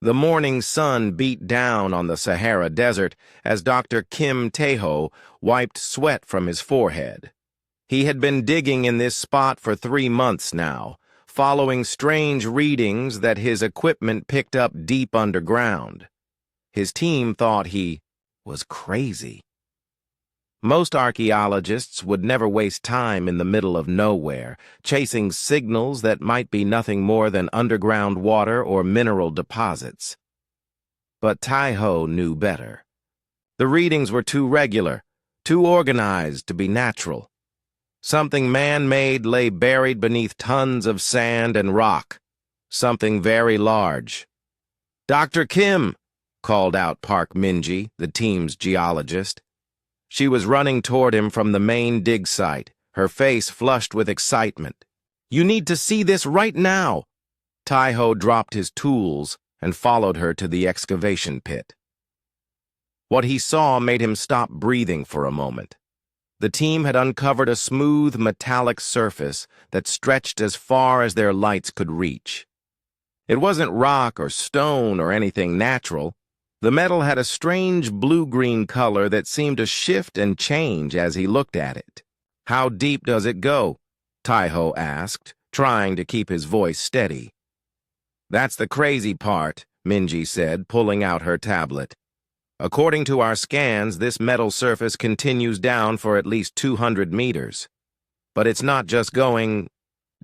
The morning sun beat down on the Sahara Desert as Dr. Kim Taeho wiped sweat from his forehead. He had been digging in this spot for 3 months now, following strange readings that his equipment picked up deep underground. His team thought he was crazy. Most archaeologists would never waste time in the middle of nowhere, chasing signals that might be nothing more than underground water or mineral deposits. But Taeho knew better. The readings were too regular, too organized to be natural. Something man-made lay buried beneath tons of sand and rock. Something very large. "Dr. Kim!" called out Park Minji, the team's geologist. She was running toward him from the main dig site, her face flushed with excitement. "You need to see this right now!" Taeho dropped his tools and followed her to the excavation pit. What he saw made him stop breathing for a moment. The team had uncovered a smooth, metallic surface that stretched as far as their lights could reach. It wasn't rock or stone or anything natural. The metal had a strange blue-green color that seemed to shift and change as he looked at it. "How deep does it go?" Taeho asked, trying to keep his voice steady. "That's the crazy part," Minji said, pulling out her tablet. "According to our scans, this metal surface continues down for at least 200 meters. But it's not just going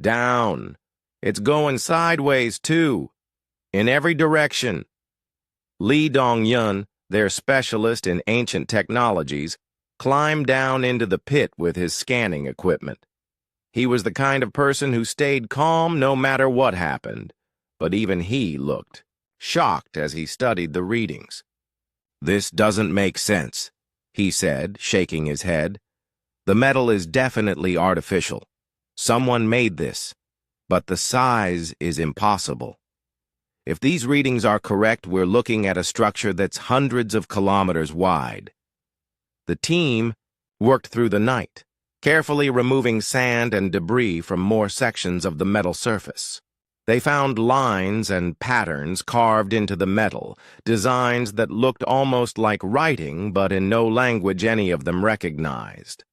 down. It's going sideways, too. In every direction." Lee Dong-yun, their specialist in ancient technologies, climbed down into the pit with his scanning equipment. He was the kind of person who stayed calm no matter what happened, but even he looked shocked as he studied the readings. "This doesn't make sense," he said, shaking his head. "The metal is definitely artificial. Someone made this, but the size is impossible. If these readings are correct, we're looking at a structure that's hundreds of kilometers wide." The team worked through the night, carefully removing sand and debris from more sections of the metal surface. They found lines and patterns carved into the metal, designs that looked almost like writing, but in no language any of them recognized.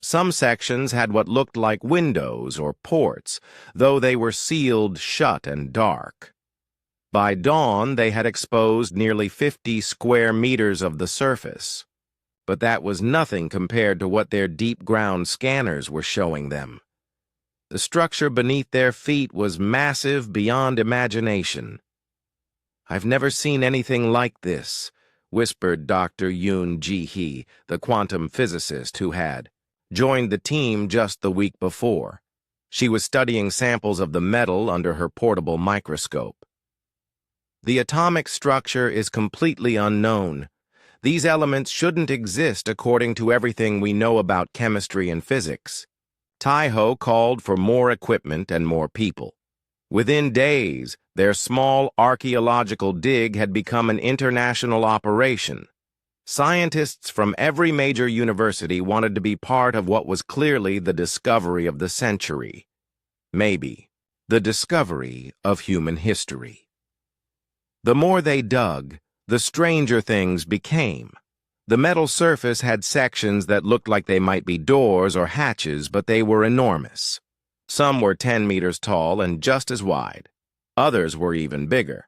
Some sections had what looked like windows or ports, though they were sealed shut and dark. By dawn, they had exposed nearly 50 square meters of the surface, but that was nothing compared to what their deep-ground scanners were showing them. The structure beneath their feet was massive beyond imagination. "I've never seen anything like this," whispered Dr. Yoon Ji-hee, the quantum physicist who had joined the team just the week before. She was studying samples of the metal under her portable microscope. "The atomic structure is completely unknown. These elements shouldn't exist according to everything we know about chemistry and physics." Taeho called for more equipment and more people. Within days, their small archaeological dig had become an international operation. Scientists from every major university wanted to be part of what was clearly the discovery of the century. Maybe the discovery of human history. The more they dug, the stranger things became. The metal surface had sections that looked like they might be doors or hatches, but they were enormous. Some were 10 meters tall and just as wide. Others were even bigger.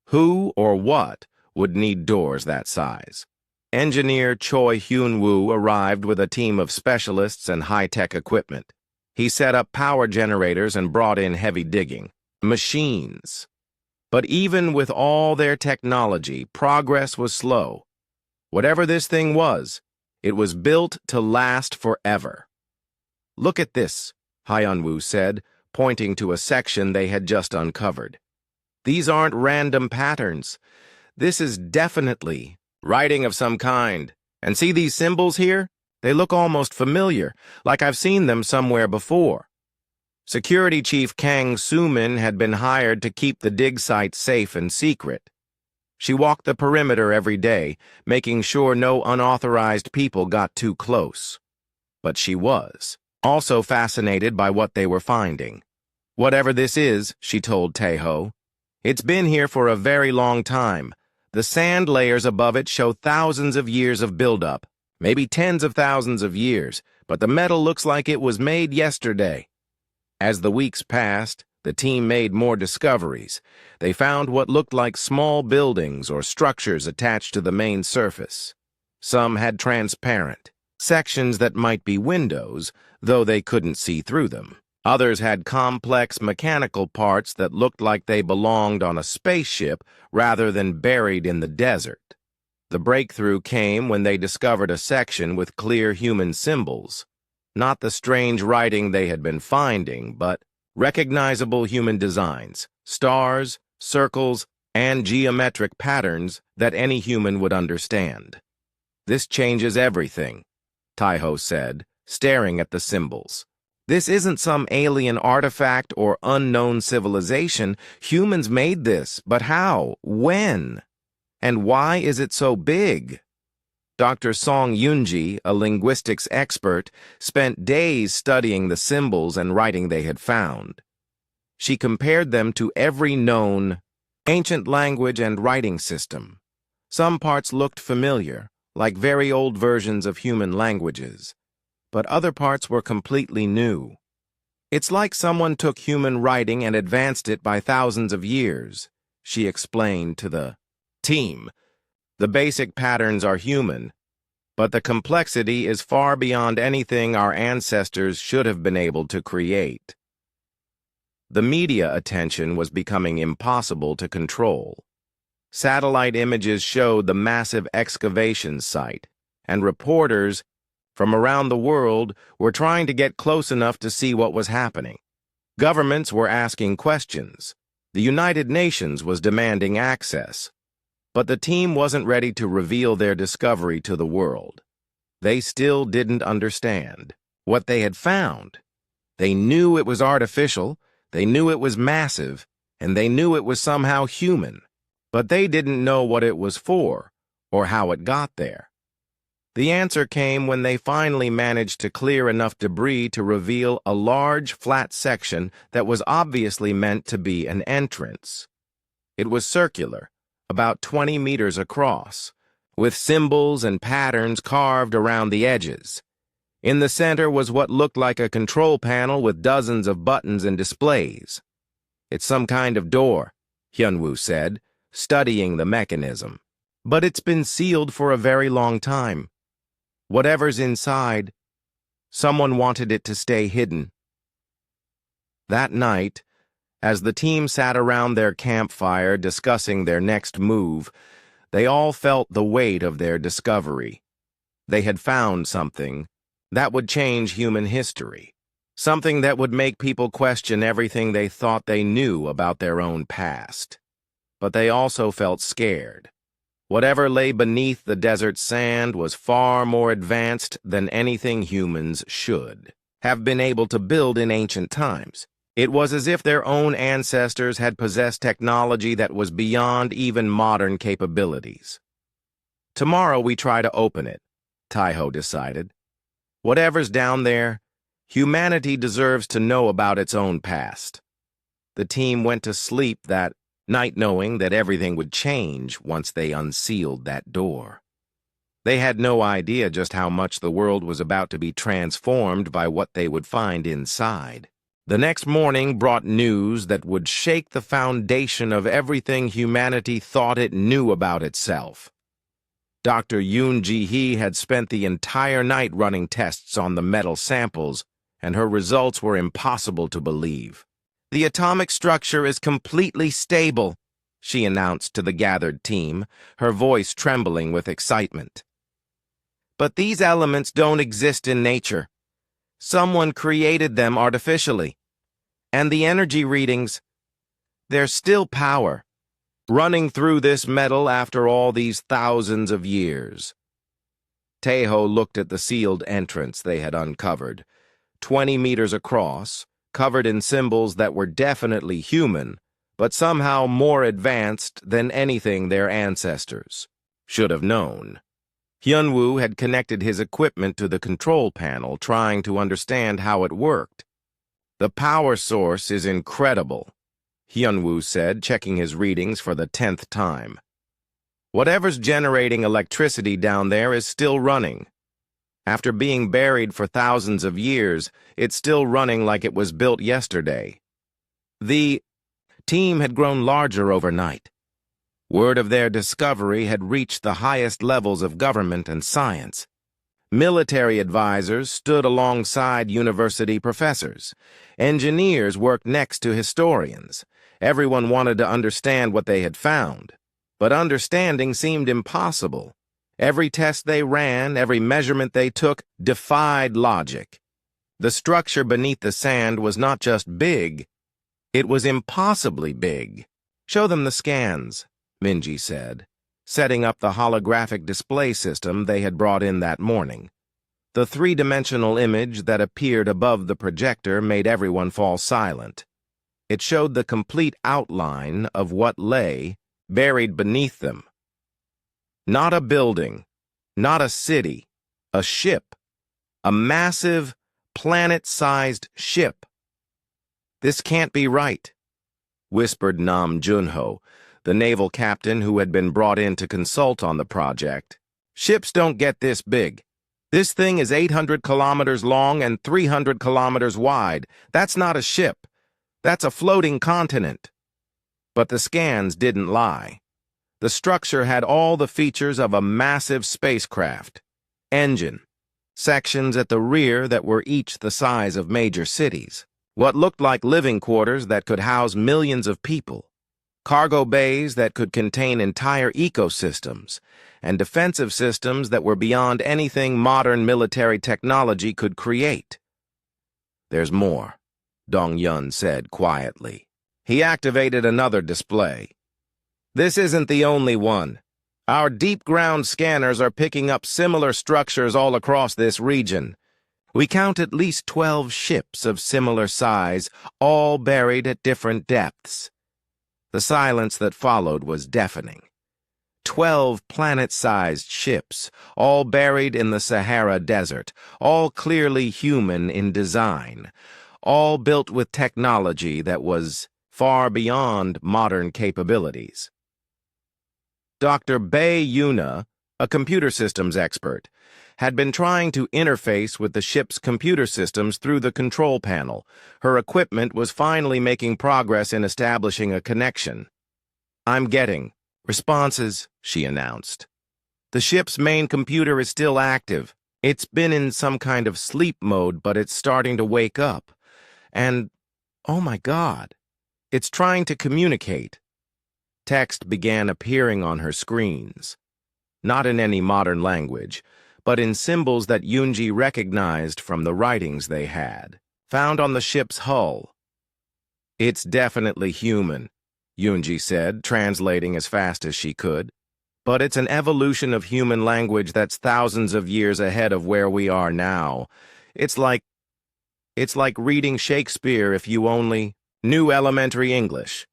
Who or what would need doors that size? Engineer Choi Hyun-woo arrived with a team of specialists and high-tech equipment. He set up power generators and brought in heavy digging machines. But even with all their technology, progress was slow. Whatever this thing was, it was built to last forever. "Look at this," Hyun-woo said, pointing to a section they had just uncovered. "These aren't random patterns. This is definitely writing of some kind. And see these symbols here? They look almost familiar, like I've seen them somewhere before." Security Chief Kang Soo-min had been hired to keep the dig site safe and secret. She walked the perimeter every day, making sure no unauthorized people got too close. But she was also fascinated by what they were finding. "Whatever this is," she told Taeho, It's been here for a very long time. The sand layers above it show thousands of years of buildup, maybe tens of thousands of years, but the metal looks like it was made yesterday. As the weeks passed, the team made more discoveries. They found what looked like small buildings or structures attached to the main surface. Some had transparent sections that might be windows, though they couldn't see through them. Others had complex mechanical parts that looked like they belonged on a spaceship rather than buried in the desert. The breakthrough came when they discovered a section with clear human symbols. Not the strange writing they had been finding, but recognizable human designs, stars, circles, and geometric patterns that any human would understand. "This changes everything," Taiho said, staring at the symbols. "This isn't some alien artifact or unknown civilization. Humans made this, but how? When? And why is it so big?" Dr. Song Yunji, a linguistics expert, spent days studying the symbols and writing they had found. She compared them to every known ancient language and writing system. Some parts looked familiar, like very old versions of human languages, but other parts were completely new. "It's like someone took human writing and advanced it by thousands of years," she explained to the team. "The basic patterns are human, but the complexity is far beyond anything our ancestors should have been able to create." The media attention was becoming impossible to control. Satellite images showed the massive excavation site, and reporters from around the world were trying to get close enough to see what was happening. Governments were asking questions. The United Nations was demanding access. But the team wasn't ready to reveal their discovery to the world. They still didn't understand what they had found. They knew it was artificial, they knew it was massive, and they knew it was somehow human. But they didn't know what it was for, or how it got there. The answer came when they finally managed to clear enough debris to reveal a large, flat section that was obviously meant to be an entrance. It was circular, about 20 meters across, with symbols and patterns carved around the edges. In the center was what looked like a control panel with dozens of buttons and displays. "It's some kind of door," Hyunwoo said, studying the mechanism. "But it's been sealed for a very long time. Whatever's inside, someone wanted it to stay hidden." That night, as the team sat around their campfire discussing their next move, they all felt the weight of their discovery. They had found something that would change human history, something that would make people question everything they thought they knew about their own past. But they also felt scared. Whatever lay beneath the desert sand was far more advanced than anything humans should have been able to build in ancient times. It was as if their own ancestors had possessed technology that was beyond even modern capabilities. "Tomorrow we try to open it," Taiho decided. "Whatever's down there, humanity deserves to know about its own past." The team went to sleep that night knowing that everything would change once they unsealed that door. They had no idea just how much the world was about to be transformed by what they would find inside. The next morning brought news that would shake the foundation of everything humanity thought it knew about itself. Dr. Yoon Ji-hee had spent the entire night running tests on the metal samples, and her results were impossible to believe. "The atomic structure is completely stable," she announced to the gathered team, her voice trembling with excitement. "But these elements don't exist in nature. Someone created them artificially. And the energy readings, there's still power running through this metal after all these thousands of years." Taeho looked at the sealed entrance they had uncovered, 20 meters across, covered in symbols that were definitely human, but somehow more advanced than anything their ancestors should have known. Hyunwoo had connected his equipment to the control panel, trying to understand how it worked. "The power source is incredible," Hyunwoo said, checking his readings for the 10th time. Whatever's generating electricity down there is still running. After being buried for thousands of years, it's still running like it was built yesterday. The team had grown larger overnight. Word of their discovery had reached the highest levels of government and science. Military advisors stood alongside university professors. Engineers worked next to historians. Everyone wanted to understand what they had found. But understanding seemed impossible. Every test they ran, every measurement they took, defied logic. The structure beneath the sand was not just big, it was impossibly big. "Show them the scans," Minji said, setting up the holographic display system they had brought in that morning. The three-dimensional image that appeared above the projector made everyone fall silent. It showed the complete outline of what lay buried beneath them. Not a building, not a city, a ship, a massive, planet-sized ship. "This can't be right," whispered Nam Junho, the naval captain who had been brought in to consult on the project. "Ships don't get this big. This thing is 800 kilometers long and 300 kilometers wide. That's not a ship. That's a floating continent." But the scans didn't lie. The structure had all the features of a massive spacecraft. Engine, sections at the rear that were each the size of major cities, what looked like living quarters that could house millions of people, cargo bays that could contain entire ecosystems, and defensive systems that were beyond anything modern military technology could create. "There's more," Dong Yun said quietly. He activated another display. "This isn't the only one. Our deep-ground scanners are picking up similar structures all across this region. We count at least 12 ships of similar size, all buried at different depths." The silence that followed was deafening. 12 planet-sized ships, all buried in the Sahara Desert, all clearly human in design, all built with technology that was far beyond modern capabilities. Dr. Bae Yuna, a computer systems expert, had been trying to interface with the ship's computer systems through the control panel. Her equipment was finally making progress in establishing a connection. "I'm getting responses," she announced. "The ship's main computer is still active. It's been in some kind of sleep mode, but it's starting to wake up. And, oh my God, it's trying to communicate." Text began appearing on her screens. Not in any modern language, but in symbols that Yoonji recognized from the writings they had, found on the ship's hull. "It's definitely human," Yoonji said, translating as fast as she could. "But it's an evolution of human language that's thousands of years ahead of where we are now. It's like reading Shakespeare if you only knew elementary English."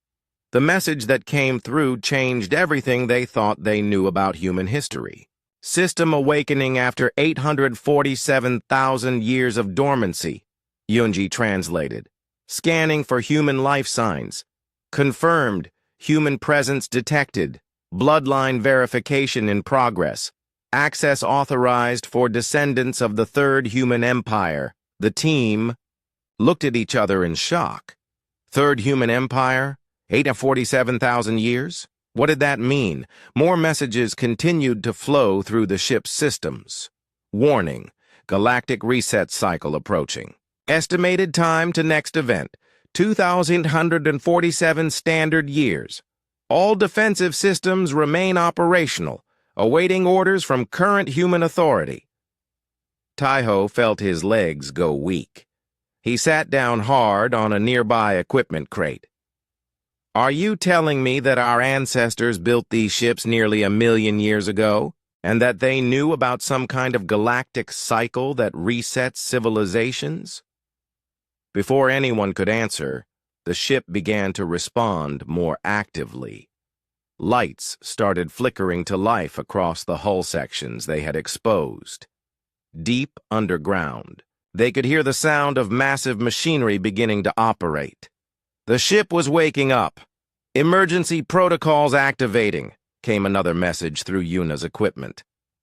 The message that came through changed everything they thought they knew about human history. "System awakening after 847,000 years of dormancy," Yoonji translated. "Scanning for human life signs. Confirmed. Human presence detected. Bloodline verification in progress. Access authorized for descendants of the Third Human Empire." The team looked at each other in shock. Third Human Empire? 847,000 years? What did that mean? More messages continued to flow through the ship's systems. "Warning, galactic reset cycle approaching. Estimated time to next event, 2,147 standard years. All defensive systems remain operational, awaiting orders from current human authority." Taiho felt his legs go weak. He sat down hard on a nearby equipment crate. "Are you telling me that our ancestors built these ships nearly 1,000,000 years ago, and that they knew about some kind of galactic cycle that resets civilizations?" Before anyone could answer, the ship began to respond more actively. Lights started flickering to life across the hull sections they had exposed. Deep underground, they could hear the sound of massive machinery beginning to operate. The ship was waking up. Emergency protocols activating, came another message through Yuna's equipment.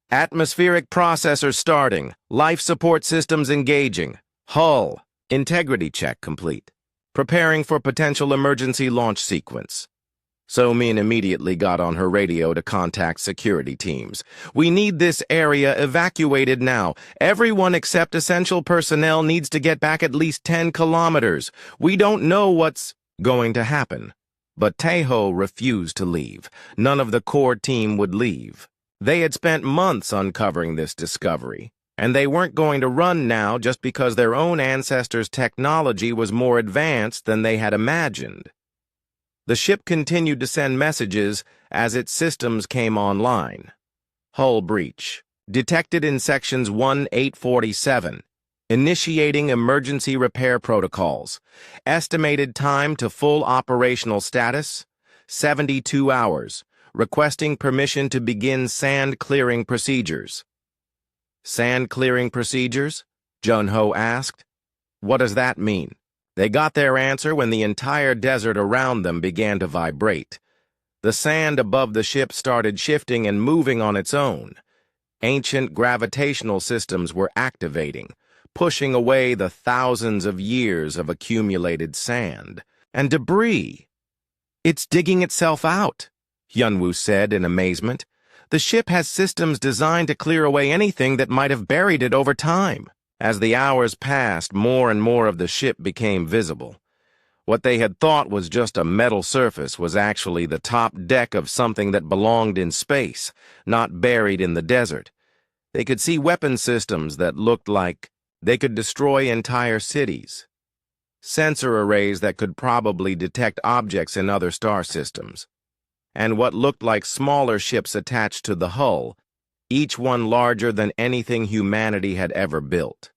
Atmospheric processors starting, life support systems engaging, hull, integrity check complete. Preparing for potential emergency launch sequence. So-min immediately got on her radio to contact security teams. We need this area evacuated now. Everyone except essential personnel needs to get back at least 10 kilometers. We don't know what's going to happen. But Taeho refused to leave. None of the core team would leave. They had spent months uncovering this discovery, and they weren't going to run now just because their own ancestors' technology was more advanced than they had imagined. The ship continued to send messages as its systems came online. Hull breach. Detected in sections 1847. Initiating emergency repair protocols. Estimated time to full operational status, 72 hours. Requesting permission to begin sand clearing procedures. Sand clearing procedures? Junho asked. What does that mean? They got their answer when the entire desert around them began to vibrate. The sand above the ship started shifting and moving on its own. Ancient gravitational systems were activating, pushing away the thousands of years of accumulated sand and debris. It's digging itself out, Hyunwoo said in amazement. The ship has systems designed to clear away anything that might have buried it over time. As the hours passed, more and more of the ship became visible. What they had thought was just a metal surface was actually the top deck of something that belonged in space, not buried in the desert. They could see weapon systems that looked like they could destroy entire cities. Sensor arrays that could probably detect objects in other star systems. And what looked like smaller ships attached to the hull, each one larger than anything humanity had ever built.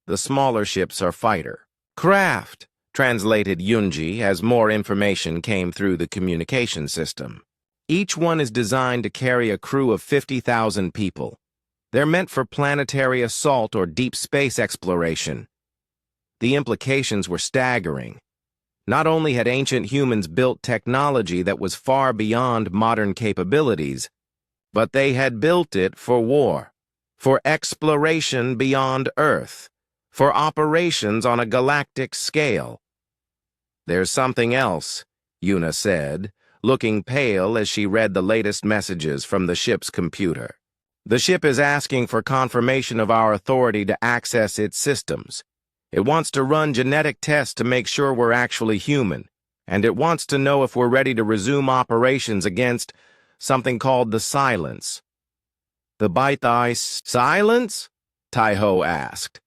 The smaller ships are fighter craft, translated Yunji as more information came through the communication system. Each one is designed to carry a crew of 50,000 people. They're meant for planetary assault or deep space exploration. The implications were staggering. Not only had ancient humans built technology that was far beyond modern capabilities, but they had built it for war, for exploration beyond Earth, for operations on a galactic scale. There's something else, Yuna said, looking pale as she read the latest messages from the ship's computer. The ship is asking for confirmation of our authority to access its systems. It wants to run genetic tests to make sure we're actually human, and it wants to know if we're ready to resume operations against something called the Silence. The Baitai Silence? Taeho asked.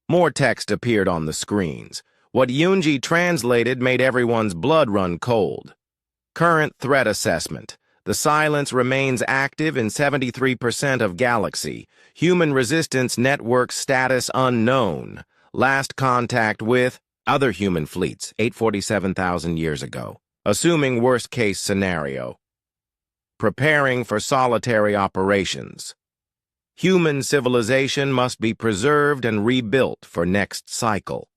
More text appeared on the screens. What Yunji translated made everyone's blood run cold. Current threat assessment. The Silence remains active in 73% of galaxy. Human resistance network status unknown. Last contact with other human fleets, 847,000 years ago. Assuming worst-case scenario. Preparing for solitary operations. Human civilization must be preserved and rebuilt for next cycle.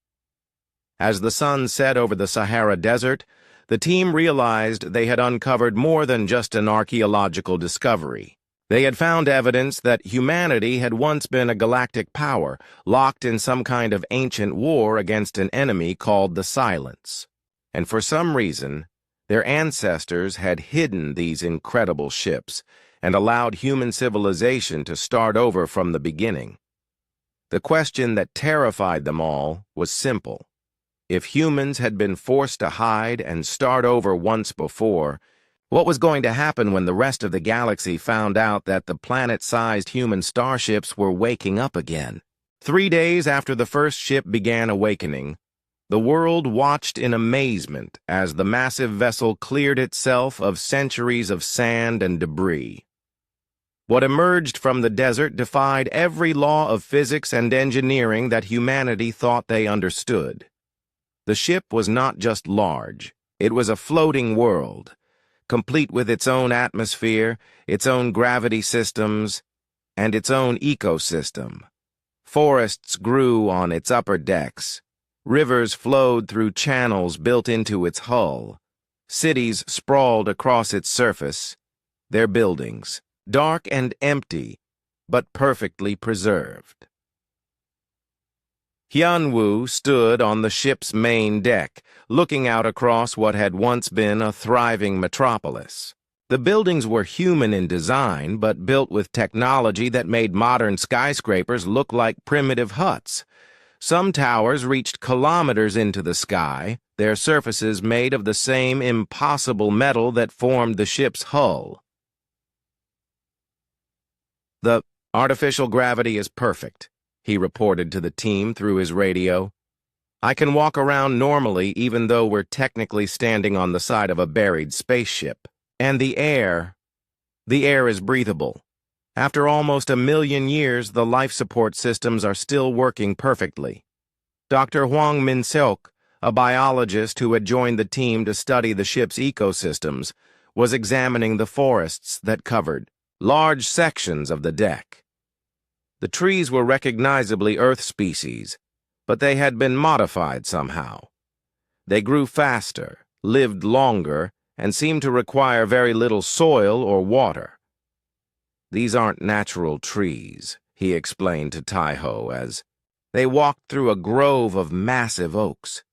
As the sun set over the Sahara Desert, the team realized they had uncovered more than just an archaeological discovery. They had found evidence that humanity had once been a galactic power, locked in some kind of ancient war against an enemy called the Silence. And for some reason, their ancestors had hidden these incredible ships and allowed human civilization to start over from the beginning. The question that terrified them all was simple. If humans had been forced to hide and start over once before, what was going to happen when the rest of the galaxy found out that the planet-sized human starships were waking up again? 3 days after the first ship began awakening, the world watched in amazement as the massive vessel cleared itself of centuries of sand and debris. What emerged from the desert defied every law of physics and engineering that humanity thought they understood. The ship was not just large, it was a floating world, complete with its own atmosphere, its own gravity systems, and its own ecosystem. Forests grew on its upper decks, Rivers flowed through channels built into its hull. Cities sprawled across its surface, their buildings, dark and empty, but perfectly preserved. Hyunwoo stood on the ship's main deck, looking out across what had once been a thriving metropolis. The buildings were human in design, but built with technology that made modern skyscrapers look like primitive huts. Some towers reached kilometers into the sky, their surfaces made of the same impossible metal that formed the ship's hull. "The artificial gravity is perfect," he reported to the team through his radio. "I can walk around normally even though we're technically standing on the side of a buried spaceship. And the air is breathable. After almost 1,000,000 years, the life support systems are still working perfectly." Dr. Hwang Min-seok, a biologist who had joined the team to study the ship's ecosystems, was examining the forests that covered large sections of the deck. The trees were recognizably Earth species, but they had been modified somehow. They grew faster, lived longer, and seemed to require very little soil or water. "These aren't natural trees," he explained to Taiho as they walked through a grove of massive oaks.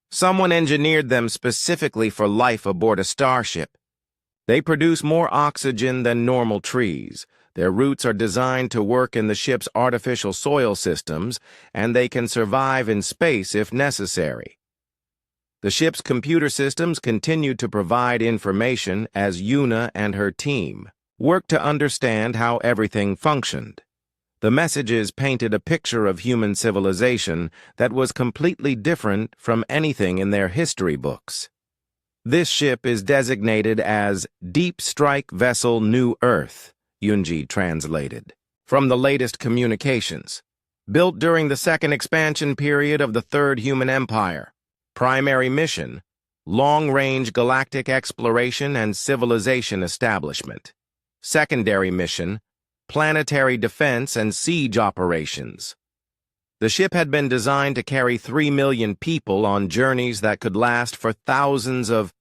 "Someone engineered them specifically for life aboard a starship. They produce more oxygen than normal trees. Their roots are designed to work in the ship's artificial soil systems, and they can survive in space if necessary." The ship's computer systems continued to provide information as Yuna and her team worked to understand how everything functioned. The messages painted a picture of human civilization that was completely different from anything in their history books. "This ship is designated as Deep Strike Vessel New Earth," Yunji translated, "from the latest communications. Built during the second expansion period of the Third Human Empire. Primary mission, long-range galactic exploration and civilization establishment. Secondary mission, planetary defense and siege operations." The ship had been designed to carry 3 million people on journeys that could last for thousands of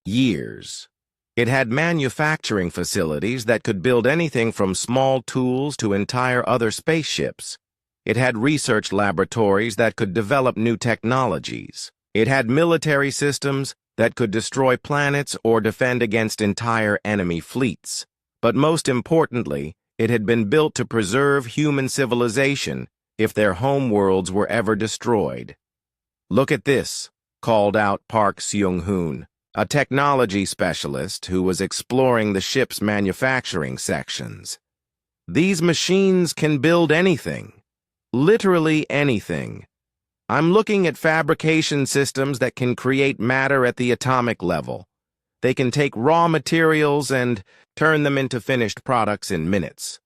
years. It had manufacturing facilities that could build anything from small tools to entire other spaceships. It had research laboratories that could develop new technologies. It had military systems that could destroy planets or defend against entire enemy fleets. But most importantly, it had been built to preserve human civilization if their homeworlds were ever destroyed. "Look at this," called out Park Seung-hoon, a technology specialist who was exploring the ship's manufacturing sections. "These machines can build anything. Literally anything. I'm looking at fabrication systems that can create matter at the atomic level. They can take raw materials and turn them into finished products in minutes."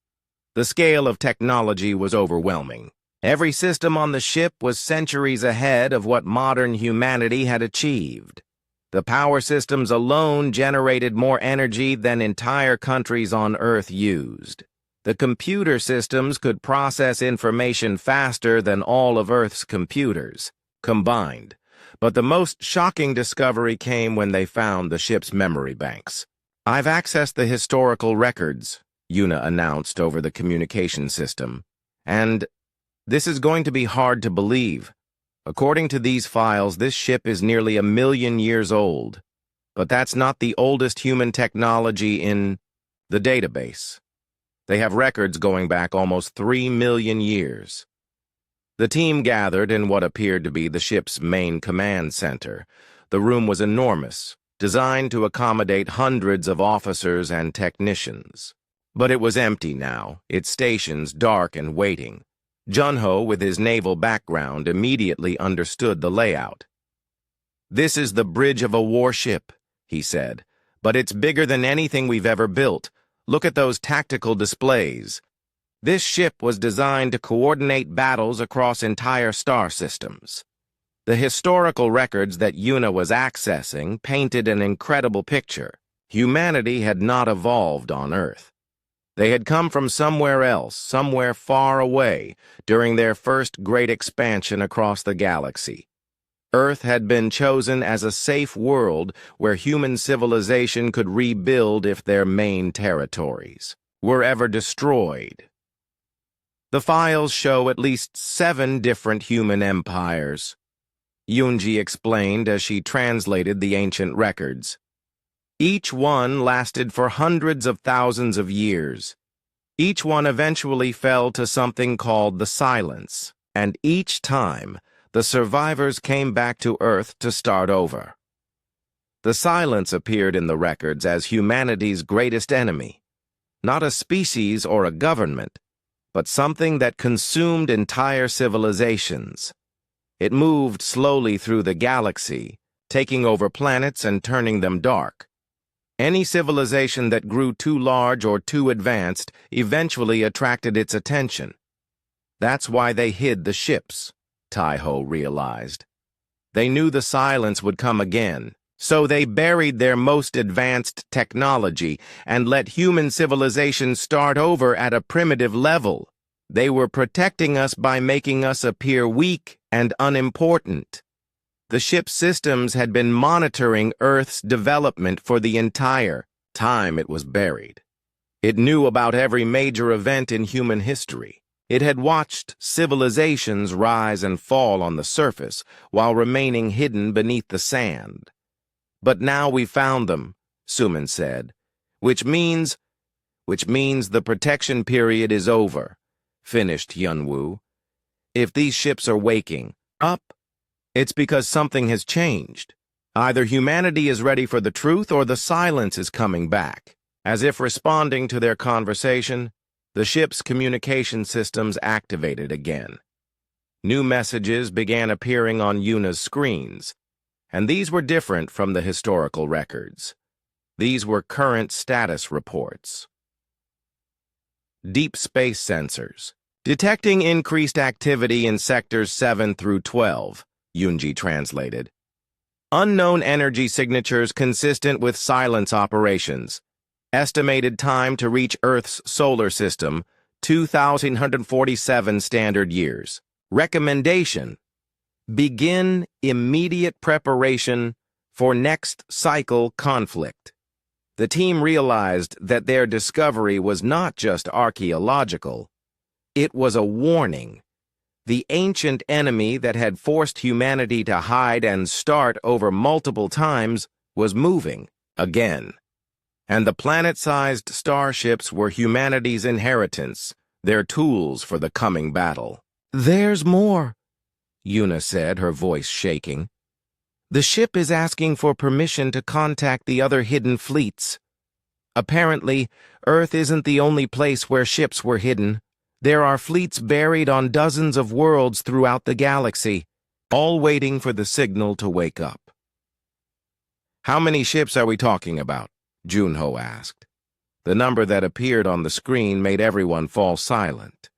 The scale of technology was overwhelming. Every system on the ship was centuries ahead of what modern humanity had achieved. The power systems alone generated more energy than entire countries on Earth used. The computer systems could process information faster than all of Earth's computers combined. But the most shocking discovery came when they found the ship's memory banks. "I've accessed the historical records," Yuna announced over the communication system, "and this is going to be hard to believe. According to these files, this ship is nearly 1,000,000 years old. But that's not the oldest human technology in the database. They have records going back almost 3 million years." The team gathered in what appeared to be the ship's main command center. The room was enormous, designed to accommodate hundreds of officers and technicians. But it was empty now, its stations dark and waiting. Junho, with his naval background, immediately understood the layout. "This is the bridge of a warship," he said, "but it's bigger than anything we've ever built. Look at those tactical displays. This ship was designed to coordinate battles across entire star systems." The historical records that Yuna was accessing painted an incredible picture. Humanity had not evolved on Earth. They had come from somewhere else, somewhere far away, during their first great expansion across the galaxy. Earth had been chosen as a safe world where human civilization could rebuild if their main territories were ever destroyed. The files show at least 7 different human empires, Yunji explained as she translated the ancient records. Each one lasted for hundreds of thousands of years. Each one eventually fell to something called the Silence, and each time, the survivors came back to Earth to start over. The Silence appeared in the records as humanity's greatest enemy, not a species or a government, but something that consumed entire civilizations. It moved slowly through the galaxy, taking over planets and turning them dark. Any civilization that grew too large or too advanced eventually attracted its attention. That's why they hid the ships, Taiho realized. They knew the Silence would come again, so they buried their most advanced technology and let human civilization start over at a primitive level. They were protecting us by making us appear weak and unimportant. The ship's systems had been monitoring Earth's development for the entire time it was buried. It knew about every major event in human history. It had watched civilizations rise and fall on the surface while remaining hidden beneath the sand. But now we found them, Suman said, which means the protection period is over, finished Yunwu. If these ships are waking up, it's because something has changed. Either humanity is ready for the truth or the Silence is coming back. As if responding to their conversation, the ship's communication systems activated again. New messages began appearing on Yuna's screens, and these were different from the historical records. These were current status reports. Deep space sensors. Detecting increased activity in sectors 7 through 12. Yunji translated. Unknown energy signatures consistent with Silence operations. Estimated time to reach Earth's solar system, 2,147 standard years. Recommendation: begin immediate preparation for next cycle conflict. The team realized that their discovery was not just archaeological. It was a warning. The ancient enemy that had forced humanity to hide and start over multiple times was moving again. And the planet-sized starships were humanity's inheritance, their tools for the coming battle. "There's more," Yuna said, her voice shaking. "The ship is asking for permission to contact the other hidden fleets. Apparently, Earth isn't the only place where ships were hidden. There are fleets buried on dozens of worlds throughout the galaxy, all waiting for the signal to wake up." "How many ships are we talking about?" Junho asked. The number that appeared on the screen made everyone fall silent.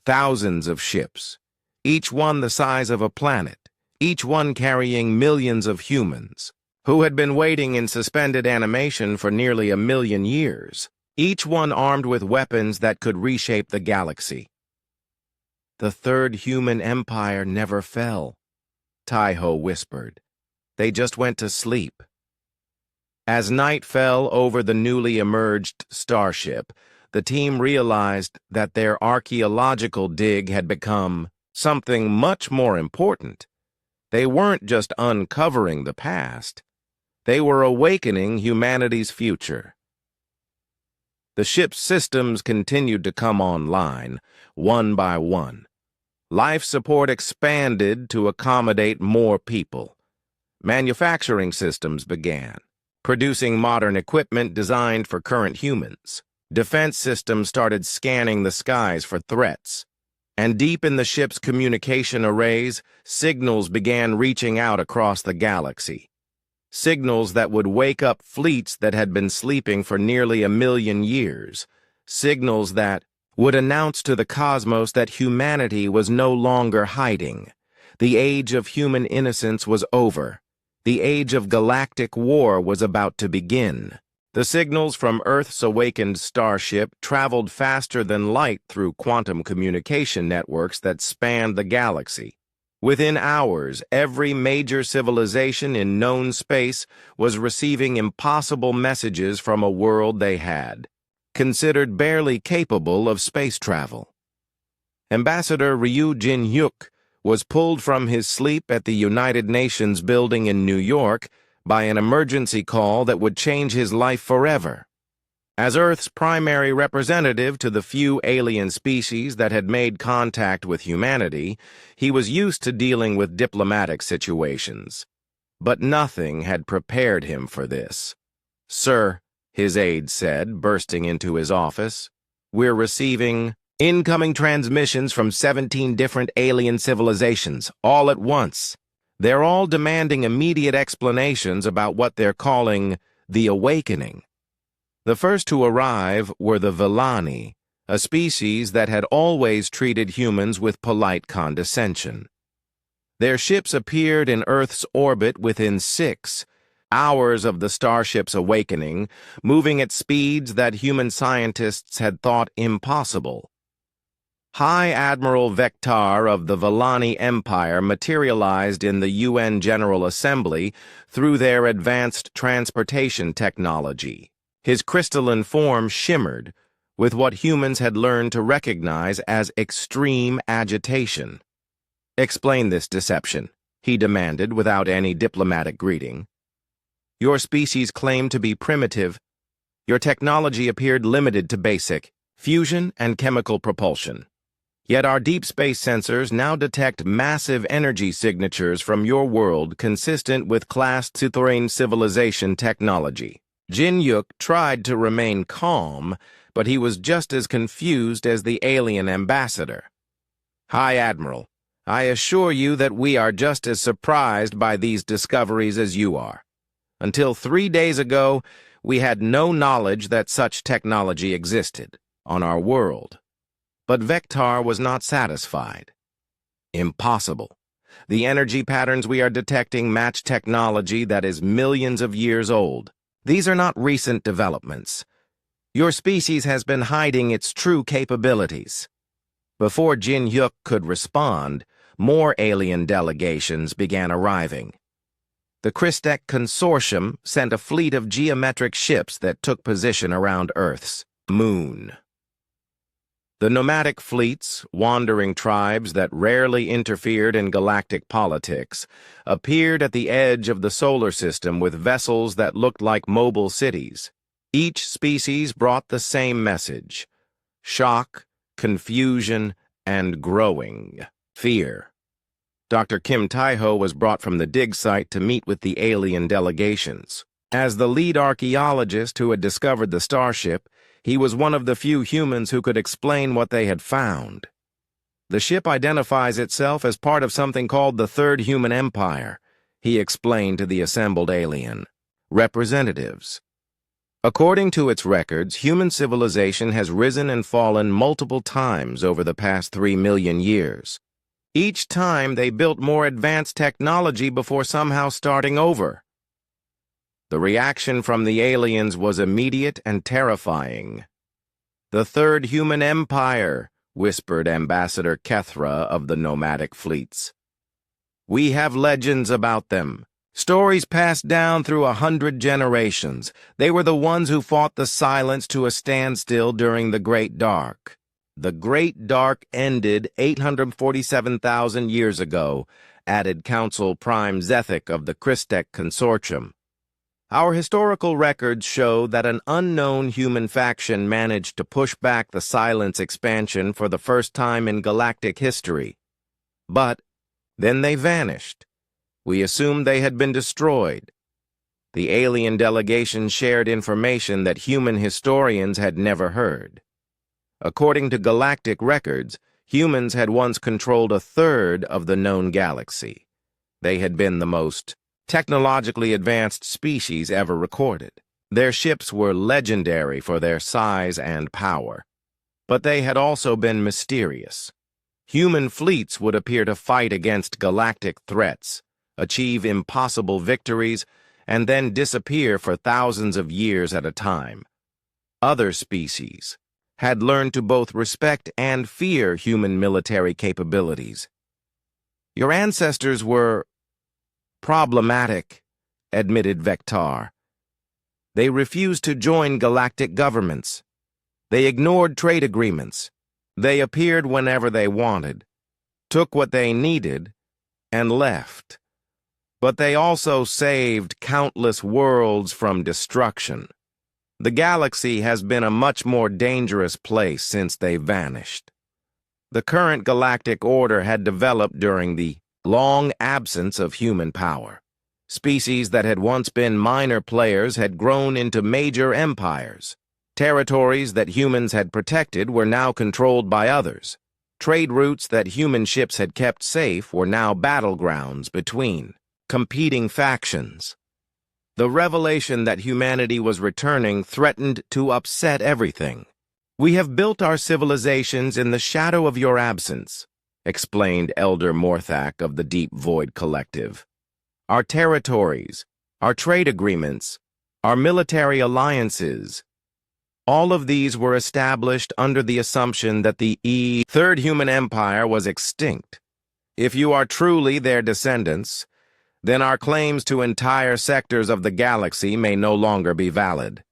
Thousands of ships, each one the size of a planet, each one carrying millions of humans, who had been waiting in suspended animation for nearly 1,000,000 years. Each one armed with weapons that could reshape the galaxy. "The third human empire never fell," Taiho whispered. "They just went to sleep." As night fell over the newly emerged starship, the team realized that their archaeological dig had become something much more important. They weren't just uncovering the past. They were awakening humanity's future. The ship's systems continued to come online, one by one. Life support expanded to accommodate more people. Manufacturing systems began, producing modern equipment designed for current humans. Defense systems started scanning the skies for threats. And deep in the ship's communication arrays, signals began reaching out across the galaxy. Signals that would wake up fleets that had been sleeping for nearly 1,000,000 years. Signals that would announce to the cosmos that humanity was no longer hiding. The age of human innocence was over. The age of galactic war was about to begin. The signals from Earth's awakened starship traveled faster than light through quantum communication networks that spanned the galaxy. Within hours, every major civilization in known space was receiving impossible messages from a world they had, considered barely capable of space travel. Ambassador Ryu Jin-hyuk was pulled from his sleep at the United Nations building in New York by an emergency call that would change his life forever. As Earth's primary representative to the few alien species that had made contact with humanity, he was used to dealing with diplomatic situations. But nothing had prepared him for this. "Sir," his aide said, bursting into his office, "we're receiving incoming transmissions from 17 different alien civilizations, all at once. They're all demanding immediate explanations about what they're calling the Awakening." The first to arrive were the Villani, a species that had always treated humans with polite condescension. Their ships appeared in Earth's orbit within 6 hours of the starship's awakening, moving at speeds that human scientists had thought impossible. High Admiral Vektar of the Villani Empire materialized in the UN General Assembly through their advanced transportation technology. His crystalline form shimmered with what humans had learned to recognize as extreme agitation. "Explain this deception," he demanded without any diplomatic greeting. "Your species claimed to be primitive. Your technology appeared limited to basic fusion and chemical propulsion. Yet our deep space sensors now detect massive energy signatures from your world consistent with Class Tsutorin civilization technology." Jin-hyuk tried to remain calm, but he was just as confused as the alien ambassador. "High Admiral, I assure you that we are just as surprised by these discoveries as you are. Until 3 days ago, we had no knowledge that such technology existed on our world." But Vektar was not satisfied. "Impossible. The energy patterns we are detecting match technology that is millions of years old. These are not recent developments. Your species has been hiding its true capabilities." Before Jin-hyuk could respond, more alien delegations began arriving. The Cristek Consortium sent a fleet of geometric ships that took position around Earth's moon. The nomadic fleets, wandering tribes that rarely interfered in galactic politics, appeared at the edge of the solar system with vessels that looked like mobile cities. Each species brought the same message: shock, confusion, and growing fear. Dr. Kim Tae-ho was brought from the dig site to meet with the alien delegations. As the lead archaeologist who had discovered the starship, he was one of the few humans who could explain what they had found. "The ship identifies itself as part of something called the Third Human Empire," he explained to the assembled alien representatives. "According to its records, human civilization has risen and fallen multiple times over the past 3 million years. Each time they built more advanced technology before somehow starting over." The reaction from the aliens was immediate and terrifying. "The Third Human Empire," whispered Ambassador Kethra of the nomadic fleets. "We have legends about them. Stories passed down through 100 generations. They were the ones who fought the silence to a standstill during the Great Dark. The Great Dark ended 847,000 years ago," added Council Prime Zethik of the Cristek Consortium. "Our historical records show that an unknown human faction managed to push back the silence expansion for the first time in galactic history. But then they vanished. We assumed they had been destroyed." The alien delegation shared information that human historians had never heard. According to galactic records, humans had once controlled 1/3 of the known galaxy. They had been the most technologically advanced species ever recorded. Their ships were legendary for their size and power. But they had also been mysterious. Human fleets would appear to fight against galactic threats, achieve impossible victories, and then disappear for thousands of years at a time. Other species had learned to both respect and fear human military capabilities. Your ancestors were problematic, admitted Vectar. They refused to join galactic governments. They ignored trade agreements. They appeared whenever they wanted, took what they needed, and left. But they also saved countless worlds from destruction. The galaxy has been a much more dangerous place since they vanished. The current galactic order had developed during the long absence of human power. Species that had once been minor players had grown into major empires. Territories that humans had protected were now controlled by others. Trade routes that human ships had kept safe were now battlegrounds between competing factions. The revelation that humanity was returning threatened to upset everything. "We have built our civilizations in the shadow of your absence," explained Elder Morthak of the Deep Void Collective. "Our territories, our trade agreements, our military alliances, all of these were established under the assumption that the Third Human Empire was extinct. If you are truly their descendants, then our claims to entire sectors of the galaxy may no longer be valid."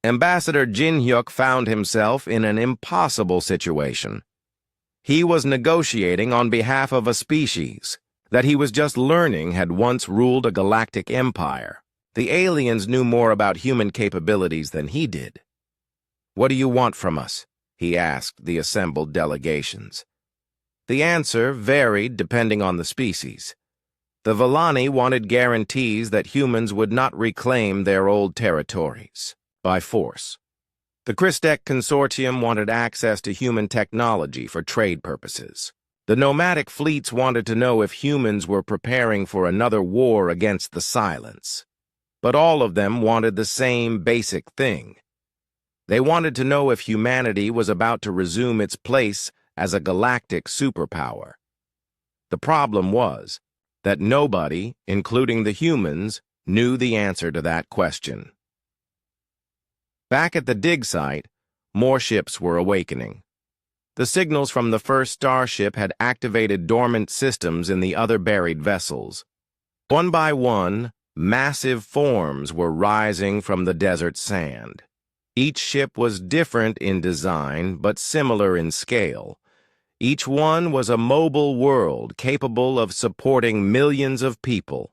Ambassador Jin-hyuk found himself in an impossible situation. He was negotiating on behalf of a species that he was just learning had once ruled a galactic empire. The aliens knew more about human capabilities than he did. "What do you want from us?" he asked the assembled delegations. The answer varied depending on the species. The Villani wanted guarantees that humans would not reclaim their old territories by force. The Christek Consortium wanted access to human technology for trade purposes. The nomadic fleets wanted to know if humans were preparing for another war against the Silence. But all of them wanted the same basic thing. They wanted to know if humanity was about to resume its place as a galactic superpower. The problem was that nobody, including the humans, knew the answer to that question. Back at the dig site, more ships were awakening. The signals from the first starship had activated dormant systems in the other buried vessels. One by one, massive forms were rising from the desert sand. Each ship was different in design, but similar in scale. Each one was a mobile world capable of supporting millions of people.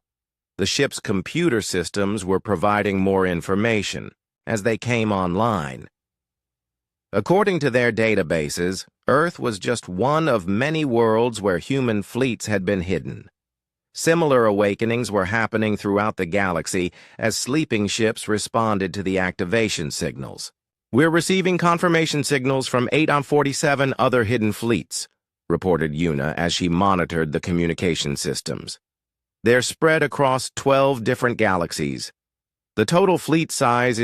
The ship's computer systems were providing more information as they came online. According to their databases, Earth was just one of many worlds where human fleets had been hidden. Similar awakenings were happening throughout the galaxy as sleeping ships responded to the activation signals. "We're receiving confirmation signals from 8 on 47 other hidden fleets," reported Yuna as she monitored the communication systems. "They're spread across 12 different galaxies. The total fleet size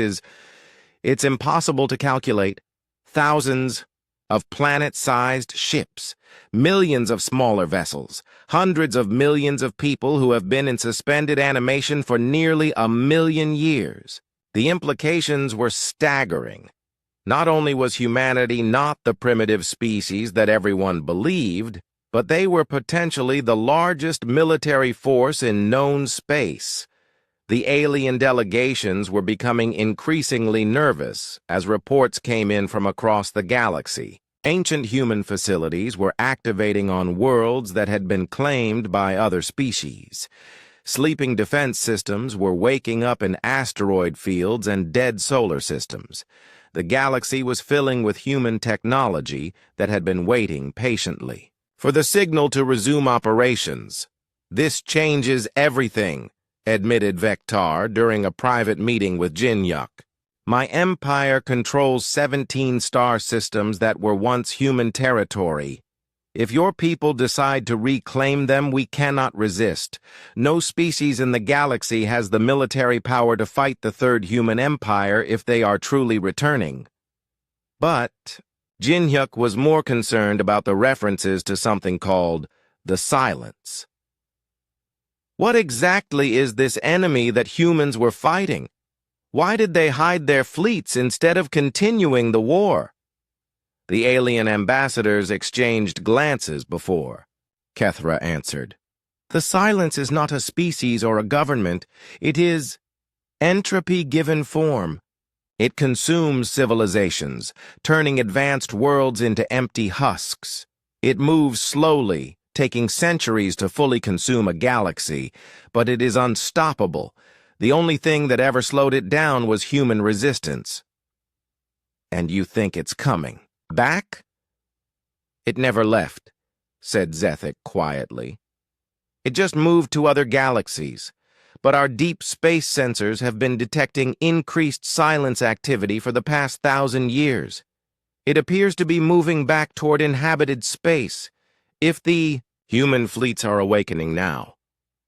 it's impossible to calculate. Thousands of planet-sized ships, millions of smaller vessels, hundreds of millions of people who have been in suspended animation for nearly 1,000,000 years. The implications were staggering. Not only was humanity not the primitive species that everyone believed, but they were potentially the largest military force in known space. The alien delegations were becoming increasingly nervous as reports came in from across the galaxy. Ancient human facilities were activating on worlds that had been claimed by other species. Sleeping defense systems were waking up in asteroid fields and dead solar systems. The galaxy was filling with human technology that had been waiting patiently for the signal to resume operations. "This changes everything," admitted Vectar during a private meeting with Jin-hyuk. "My empire controls 17 star systems that were once human territory. If your people decide to reclaim them, we cannot resist. No species in the galaxy has the military power to fight the Third Human Empire if they are truly returning." But Jin-hyuk was more concerned about the references to something called the Silence. What exactly is this enemy that humans were fighting? Why did they hide their fleets instead of continuing the war? The alien ambassadors exchanged glances before. Kethra answered. The silence is not a species or a government. It is entropy given form. It consumes civilizations, turning advanced worlds into empty husks. It moves slowly, taking centuries to fully consume a galaxy, but it is unstoppable. The only thing that ever slowed it down was human resistance. And you think it's coming back? It never left, said Zethic quietly. It just moved to other galaxies. But our deep space sensors have been detecting increased silence activity for the past 1,000 years. It appears to be moving back toward inhabited space. If the human fleets are awakening now,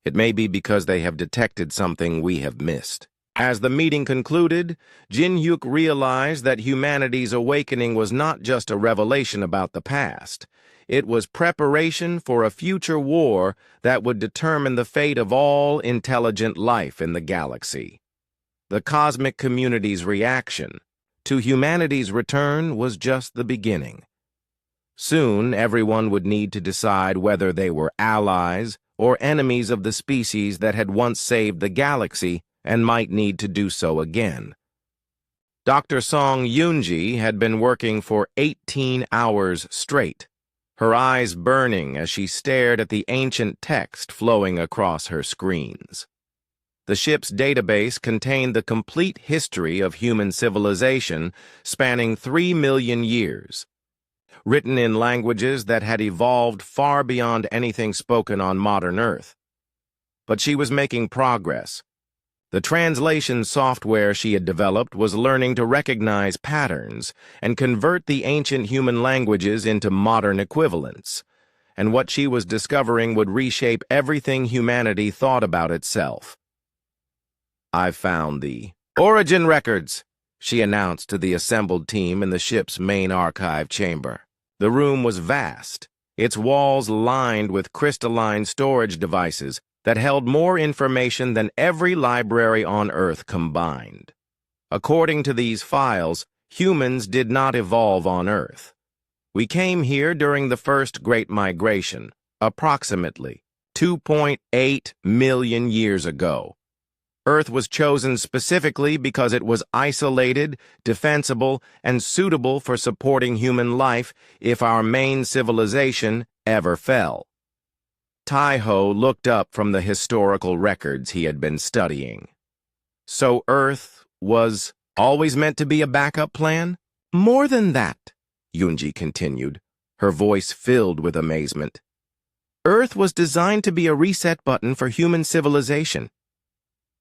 it may be because they have detected something we have missed. As the meeting concluded, Jin-Hyuk realized that humanity's awakening was not just a revelation about the past. It was preparation for a future war that would determine the fate of all intelligent life in the galaxy. The cosmic community's reaction to humanity's return was just the beginning. Soon, everyone would need to decide whether they were allies or enemies of the species that had once saved the galaxy and might need to do so again. Dr. Song Yoonji had been working for 18 hours straight, her eyes burning as she stared at the ancient text flowing across her screens. The ship's database contained the complete history of human civilization spanning 3 million years, written in languages that had evolved far beyond anything spoken on modern Earth. But she was making progress. The translation software she had developed was learning to recognize patterns and convert the ancient human languages into modern equivalents, and what she was discovering would reshape everything humanity thought about itself. "I've found the origin records," she announced to the assembled team in the ship's main archive chamber. The room was vast, its walls lined with crystalline storage devices that held more information than every library on Earth combined. According to these files, humans did not evolve on Earth. We came here during the first Great Migration, approximately 2.8 million years ago. Earth was chosen specifically because it was isolated, defensible, and suitable for supporting human life if our main civilization ever fell. Taiho looked up from the historical records he had been studying. So Earth was always meant to be a backup plan? More than that, Yoonji continued, her voice filled with amazement. Earth was designed to be a reset button for human civilization.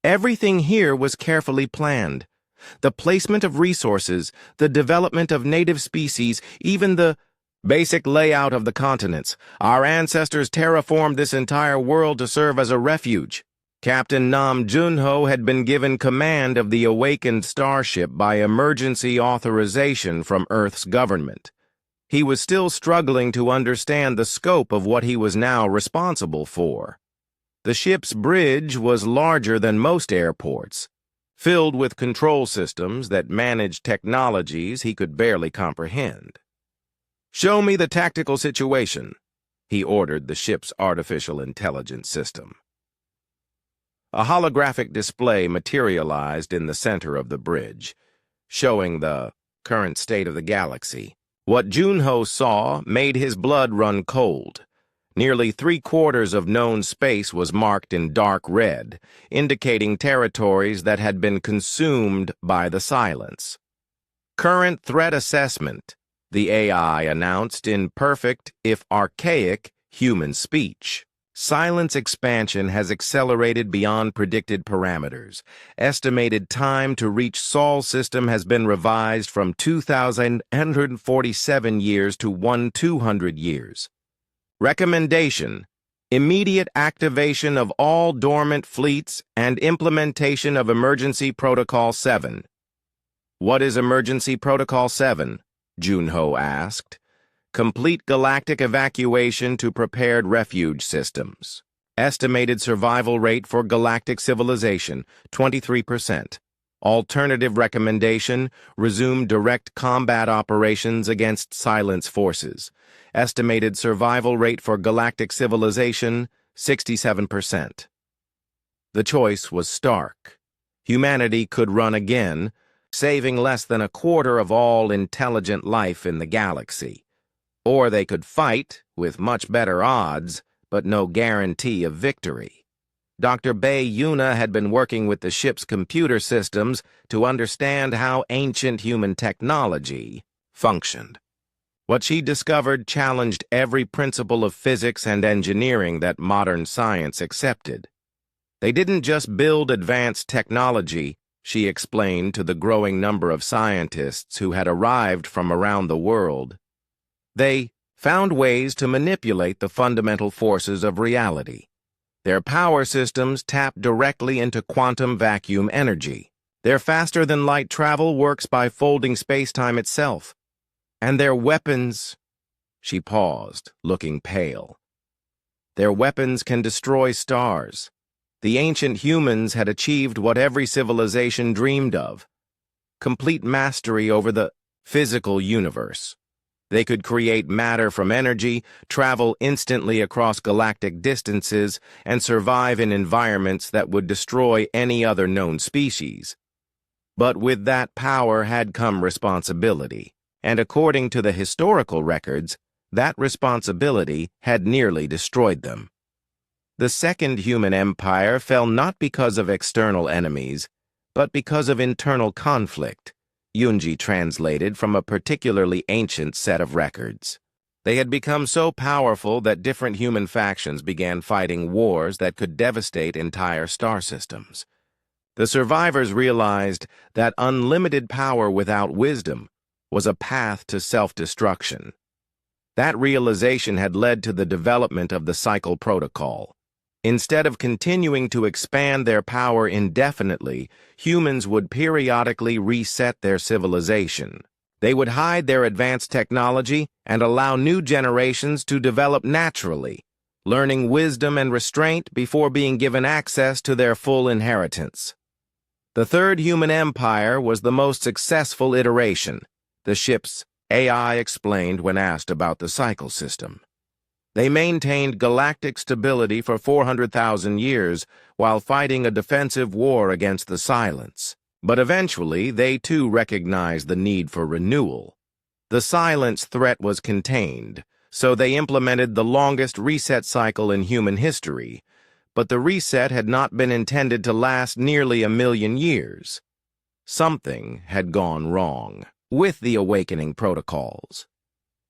Everything here was carefully planned. The placement of resources, the development of native species, even the basic layout of the continents. Our ancestors terraformed this entire world to serve as a refuge. Captain Nam Junho had been given command of the awakened starship by emergency authorization from Earth's government. He was still struggling to understand the scope of what he was now responsible for. The ship's bridge was larger than most airports, filled with control systems that managed technologies he could barely comprehend. "Show me the tactical situation," he ordered the ship's artificial intelligence system. A holographic display materialized in the center of the bridge, showing the current state of the galaxy. What Junho saw made his blood run cold. Nearly 3/4 of known space was marked in dark red, indicating territories that had been consumed by the silence. "Current threat assessment," the AI announced in perfect, if archaic, human speech. Silence expansion has accelerated beyond predicted parameters. Estimated time to reach Sol system has been revised from 2,147 years to 1,200 years. Recommendation: immediate activation of all dormant fleets and implementation of Emergency Protocol 7. "What is Emergency Protocol 7? Junho asked. "Complete galactic evacuation to prepared refuge systems." Estimated survival rate for galactic civilization, 23%. Alternative recommendation, resume direct combat operations against silence forces. Estimated survival rate for galactic civilization, 67%. The choice was stark. Humanity could run again, saving less than a quarter of all intelligent life in the galaxy. Or they could fight, with much better odds, but no guarantee of victory. Dr. Bay Yuna had been working with the ship's computer systems to understand how ancient human technology functioned. What she discovered challenged every principle of physics and engineering that modern science accepted. They didn't just build advanced technology, she explained to the growing number of scientists who had arrived from around the world. They found ways to manipulate the fundamental forces of reality. Their power systems tap directly into quantum vacuum energy. Their faster-than-light travel works by folding space-time itself. And their weapons... She paused, looking pale. Their weapons can destroy stars. The ancient humans had achieved what every civilization dreamed of: complete mastery over the physical universe. They could create matter from energy, travel instantly across galactic distances, and survive in environments that would destroy any other known species. But with that power had come responsibility, and according to the historical records, that responsibility had nearly destroyed them. The Second Human Empire fell not because of external enemies, but because of internal conflict. Yunji translated from a particularly ancient set of records. They had become so powerful that different human factions began fighting wars that could devastate entire star systems. The survivors realized that unlimited power without wisdom was a path to self-destruction. That realization had led to the development of the Cycle Protocol. Instead of continuing to expand their power indefinitely, humans would periodically reset their civilization. They would hide their advanced technology and allow new generations to develop naturally, learning wisdom and restraint before being given access to their full inheritance. The Third Human Empire was the most successful iteration, the ship's AI explained when asked about the cycle system. They maintained galactic stability for 400,000 years while fighting a defensive war against the Silence. But eventually, they too recognized the need for renewal. The Silence threat was contained, so they implemented the longest reset cycle in human history. But the reset had not been intended to last nearly 1,000,000 years. Something had gone wrong with the awakening protocols.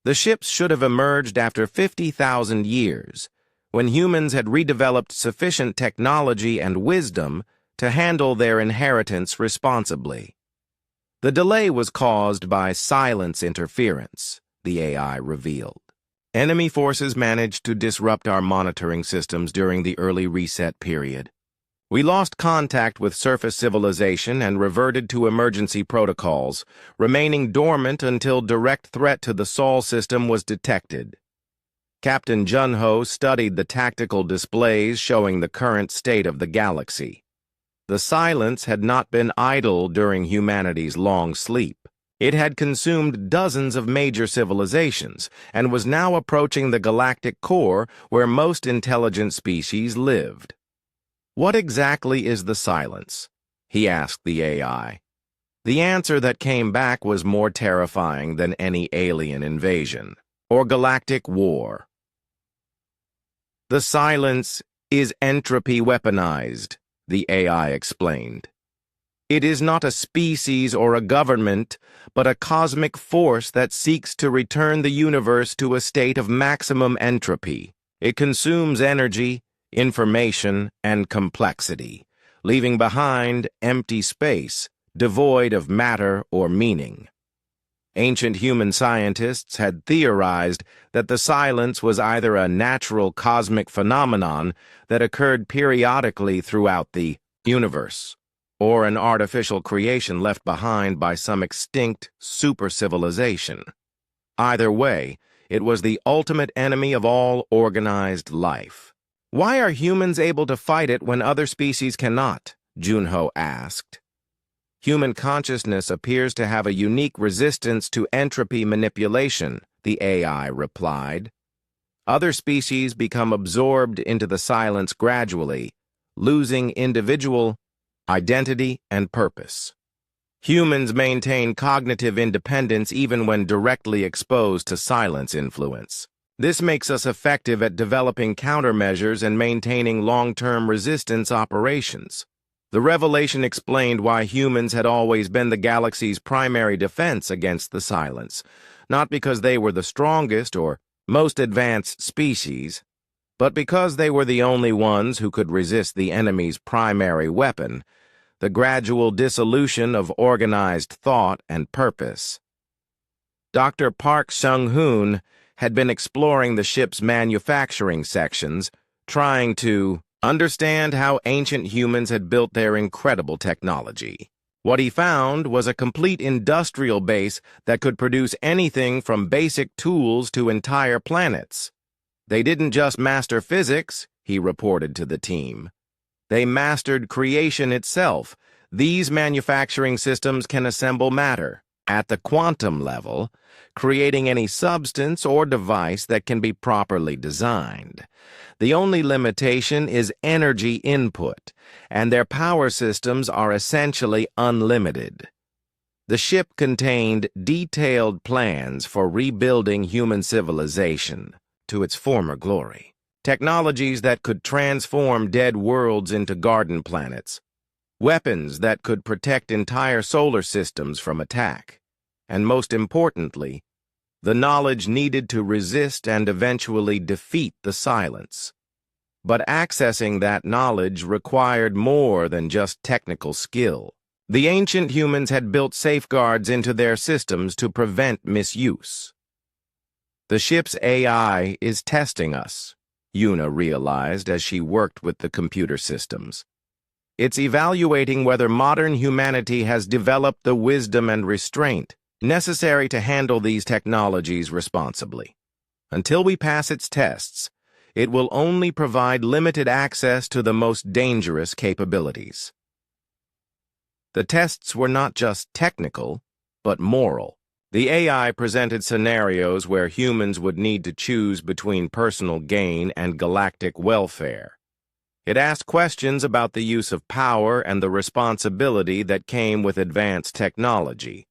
The ships should have emerged after 50,000 years, when humans had redeveloped sufficient technology and wisdom to handle their inheritance responsibly. The delay was caused by silence interference, the AI revealed. Enemy forces managed to disrupt our monitoring systems during the early reset period. We lost contact with surface civilization and reverted to emergency protocols, remaining dormant until direct threat to the Sol system was detected. Captain Junho studied the tactical displays showing the current state of the galaxy. The Silence had not been idle during humanity's long sleep. It had consumed dozens of major civilizations and was now approaching the galactic core where most intelligent species lived. "What exactly is the Silence?" he asked the AI. The answer that came back was more terrifying than any alien invasion or galactic war. "The Silence is entropy weaponized," the AI explained. "It is not a species or a government, but a cosmic force that seeks to return the universe to a state of maximum entropy. It consumes energy, information, and complexity, leaving behind empty space, devoid of matter or meaning." Ancient human scientists had theorized that the Silence was either a natural cosmic phenomenon that occurred periodically throughout the universe, or an artificial creation left behind by some extinct super-civilization. Either way, it was the ultimate enemy of all organized life. Why are humans able to fight it when other species cannot? Junho asked. Human consciousness appears to have a unique resistance to entropy manipulation, the AI replied. Other species become absorbed into the silence gradually, losing individual identity and purpose. Humans maintain cognitive independence even when directly exposed to silence influence. This makes us effective at developing countermeasures and maintaining long-term resistance operations. The revelation explained why humans had always been the galaxy's primary defense against the silence, not because they were the strongest or most advanced species, but because they were the only ones who could resist the enemy's primary weapon, the gradual dissolution of organized thought and purpose. Dr. Park Sung-hoon had been exploring the ship's manufacturing sections, trying to understand how ancient humans had built their incredible technology. What he found was a complete industrial base that could produce anything from basic tools to entire planets. They didn't just master physics, he reported to the team. They mastered creation itself. These manufacturing systems can assemble matter at the quantum level, creating any substance or device that can be properly designed. The only limitation is energy input, and their power systems are essentially unlimited. The ship contained detailed plans for rebuilding human civilization to its former glory. Technologies that could transform dead worlds into garden planets, weapons that could protect entire solar systems from attack, and most importantly, the knowledge needed to resist and eventually defeat the silence. But accessing that knowledge required more than just technical skill. The ancient humans had built safeguards into their systems to prevent misuse. The ship's AI is testing us, Yuna realized as she worked with the computer systems. It's evaluating whether modern humanity has developed the wisdom and restraint necessary to handle these technologies responsibly. Until we pass its tests, it will only provide limited access to the most dangerous capabilities. The tests were not just technical, but moral. The AI presented scenarios where humans would need to choose between personal gain and galactic welfare. It asked questions about the use of power and the responsibility that came with advanced technology.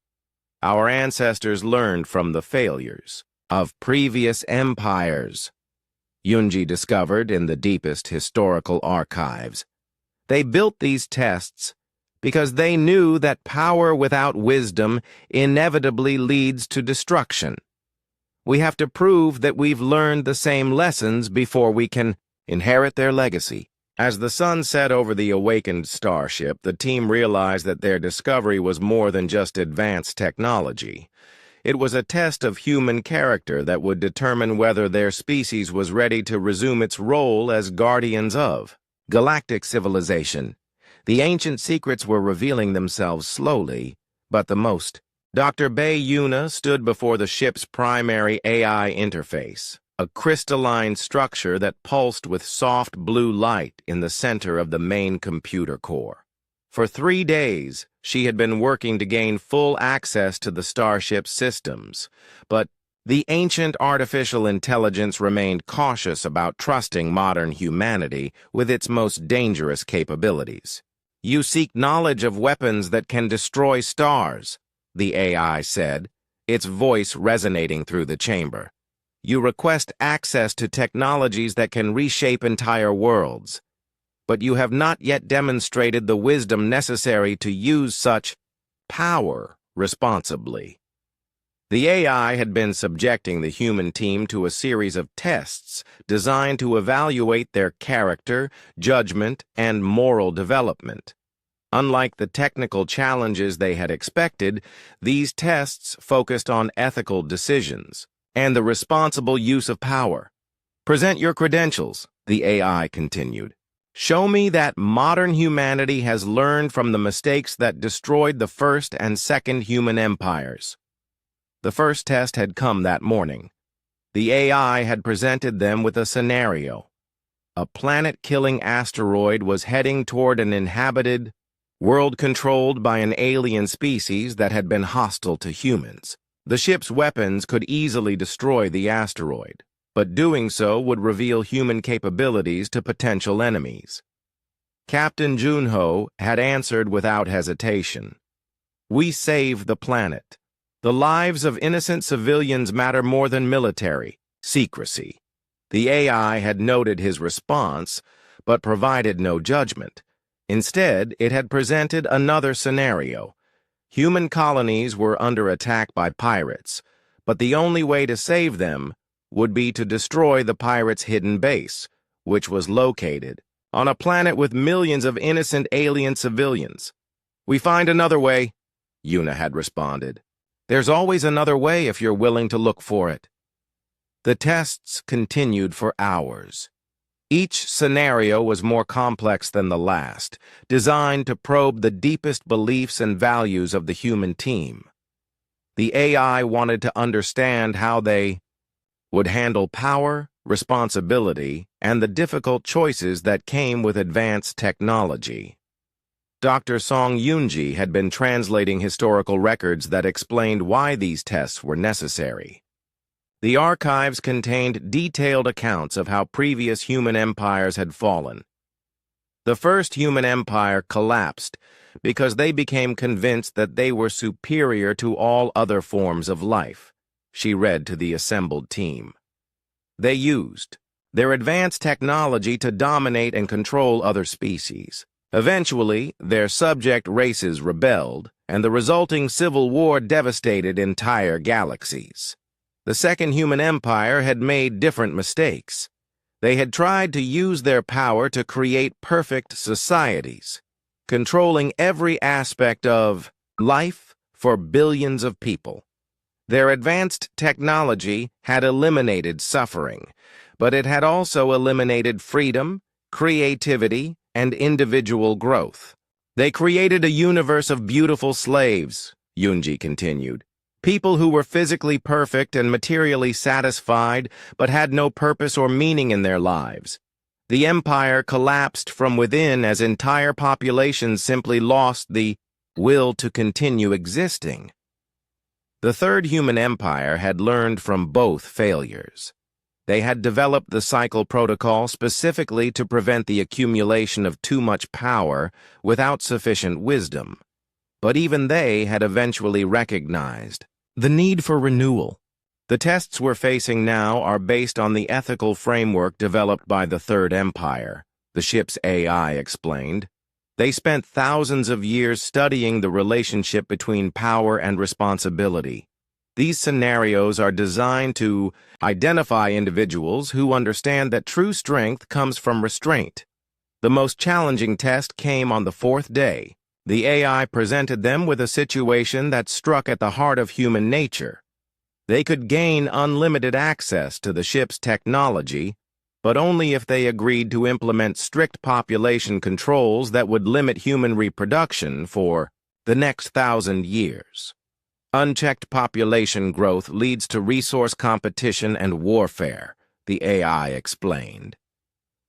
Our ancestors learned from the failures of previous empires, Yunji discovered in the deepest historical archives. They built these tests because they knew that power without wisdom inevitably leads to destruction. We have to prove that we've learned the same lessons before we can inherit their legacy. As the sun set over the awakened starship, the team realized that their discovery was more than just advanced technology. It was a test of human character that would determine whether their species was ready to resume its role as guardians of galactic civilization. The ancient secrets were revealing themselves slowly, but the most. Dr. Bei Yuna stood before the ship's primary AI interface, a crystalline structure that pulsed with soft blue light in the center of the main computer core. For 3 days, she had been working to gain full access to the starship's systems, but the ancient artificial intelligence remained cautious about trusting modern humanity with its most dangerous capabilities. You seek knowledge of weapons that can destroy stars, the AI said, its voice resonating through the chamber. You request access to technologies that can reshape entire worlds, but you have not yet demonstrated the wisdom necessary to use such power responsibly. The AI had been subjecting the human team to a series of tests designed to evaluate their character, judgment, and moral development. Unlike the technical challenges they had expected, these tests focused on ethical decisions and the responsible use of power. Present your credentials, the AI continued. Show me that modern humanity has learned from the mistakes that destroyed the first and second human empires. The first test had come that morning. The AI had presented them with a scenario. A planet-killing asteroid was heading toward an inhabited world controlled by an alien species that had been hostile to humans. The ship's weapons could easily destroy the asteroid, but doing so would reveal human capabilities to potential enemies. Captain Junho had answered without hesitation. "We save the planet. The lives of innocent civilians matter more than military secrecy." The AI had noted his response, but provided no judgment. Instead, it had presented another scenario. Human colonies were under attack by pirates, but the only way to save them would be to destroy the pirates' hidden base, which was located on a planet with millions of innocent alien civilians. "We find another way," Yuna had responded. "There's always another way if you're willing to look for it." The tests continued for hours. Each scenario was more complex than the last, designed to probe the deepest beliefs and values of the human team. The AI wanted to understand how they would handle power, responsibility, and the difficult choices that came with advanced technology. Dr. Song Yoonji had been translating historical records that explained why these tests were necessary. The archives contained detailed accounts of how previous human empires had fallen. The first human empire collapsed because they became convinced that they were superior to all other forms of life, she read to the assembled team. They used their advanced technology to dominate and control other species. Eventually, their subject races rebelled, and the resulting civil war devastated entire galaxies. The Second Human Empire had made different mistakes. They had tried to use their power to create perfect societies, controlling every aspect of life for billions of people. Their advanced technology had eliminated suffering, but it had also eliminated freedom, creativity, and individual growth. "They created a universe of beautiful slaves," Yoonji continued. "People who were physically perfect and materially satisfied but had no purpose or meaning in their lives. The empire collapsed from within as entire populations simply lost the will to continue existing." The Third Human Empire had learned from both failures. They had developed the cycle protocol specifically to prevent the accumulation of too much power without sufficient wisdom. But even they had eventually recognized the need for renewal. The tests we're facing now are based on the ethical framework developed by the Third Empire, the ship's AI explained. They spent thousands of years studying the relationship between power and responsibility. These scenarios are designed to identify individuals who understand that true strength comes from restraint. The most challenging test came on the fourth day. The AI presented them with a situation that struck at the heart of human nature. They could gain unlimited access to the ship's technology, but only if they agreed to implement strict population controls that would limit human reproduction for the next 1,000 years. Unchecked population growth leads to resource competition and warfare, the AI explained.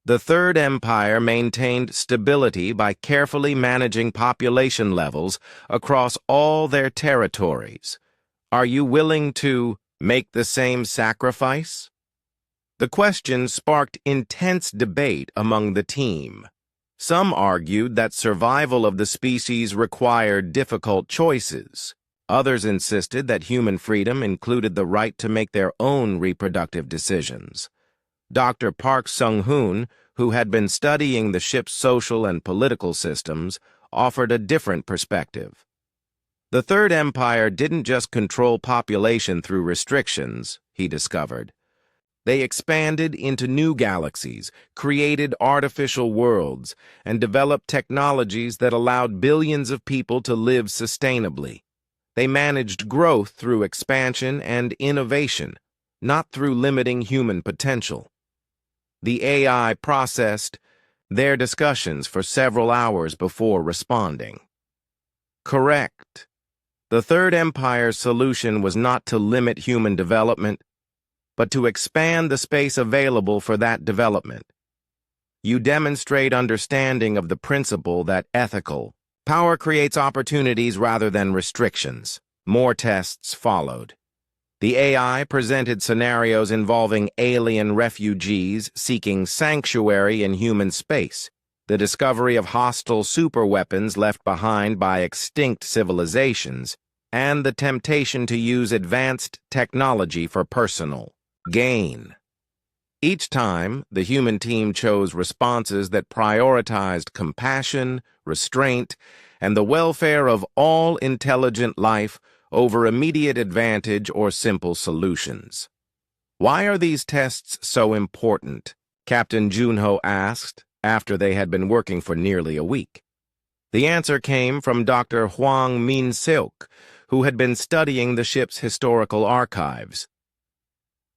The Third Empire maintained stability by carefully managing population levels across all their territories. Are you willing to make the same sacrifice? The question sparked intense debate among the team. Some argued that survival of the species required difficult choices. Others insisted that human freedom included the right to make their own reproductive decisions. Dr. Park Sung-hoon, who had been studying the ship's social and political systems, offered a different perspective. The Third Empire didn't just control population through restrictions, he discovered. They expanded into new galaxies, created artificial worlds, and developed technologies that allowed billions of people to live sustainably. They managed growth through expansion and innovation, not through limiting human potential. The AI processed their discussions for several hours before responding. Correct. The Third Empire's solution was not to limit human development, but to expand the space available for that development. You demonstrate understanding of the principle that ethical power creates opportunities rather than restrictions. More tests followed. The AI presented scenarios involving alien refugees seeking sanctuary in human space, the discovery of hostile superweapons left behind by extinct civilizations, and the temptation to use advanced technology for personal gain. Each time, the human team chose responses that prioritized compassion, restraint, and the welfare of all intelligent life over immediate advantage or simple solutions. "Why are these tests so important?" Captain Junho asked after they had been working for nearly a week. The answer came from Dr. Huang Min-seok, who had been studying the ship's historical archives.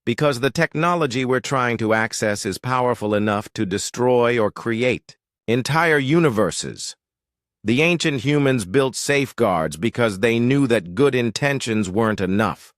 "Because the technology we're trying to access is powerful enough to destroy or create entire universes. The ancient humans built safeguards because they knew that good intentions weren't enough.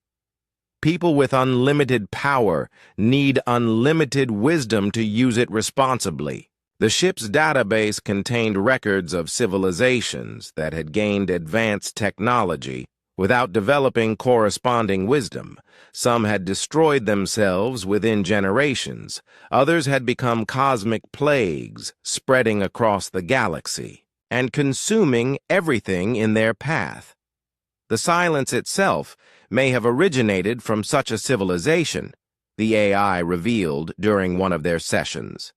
People with unlimited power need unlimited wisdom to use it responsibly." The ship's database contained records of civilizations that had gained advanced technology without developing corresponding wisdom. Some had destroyed themselves within generations. Others had become cosmic plagues, spreading across the galaxy and consuming everything in their path. The silence itself may have originated from such a civilization, the AI revealed during one of their sessions.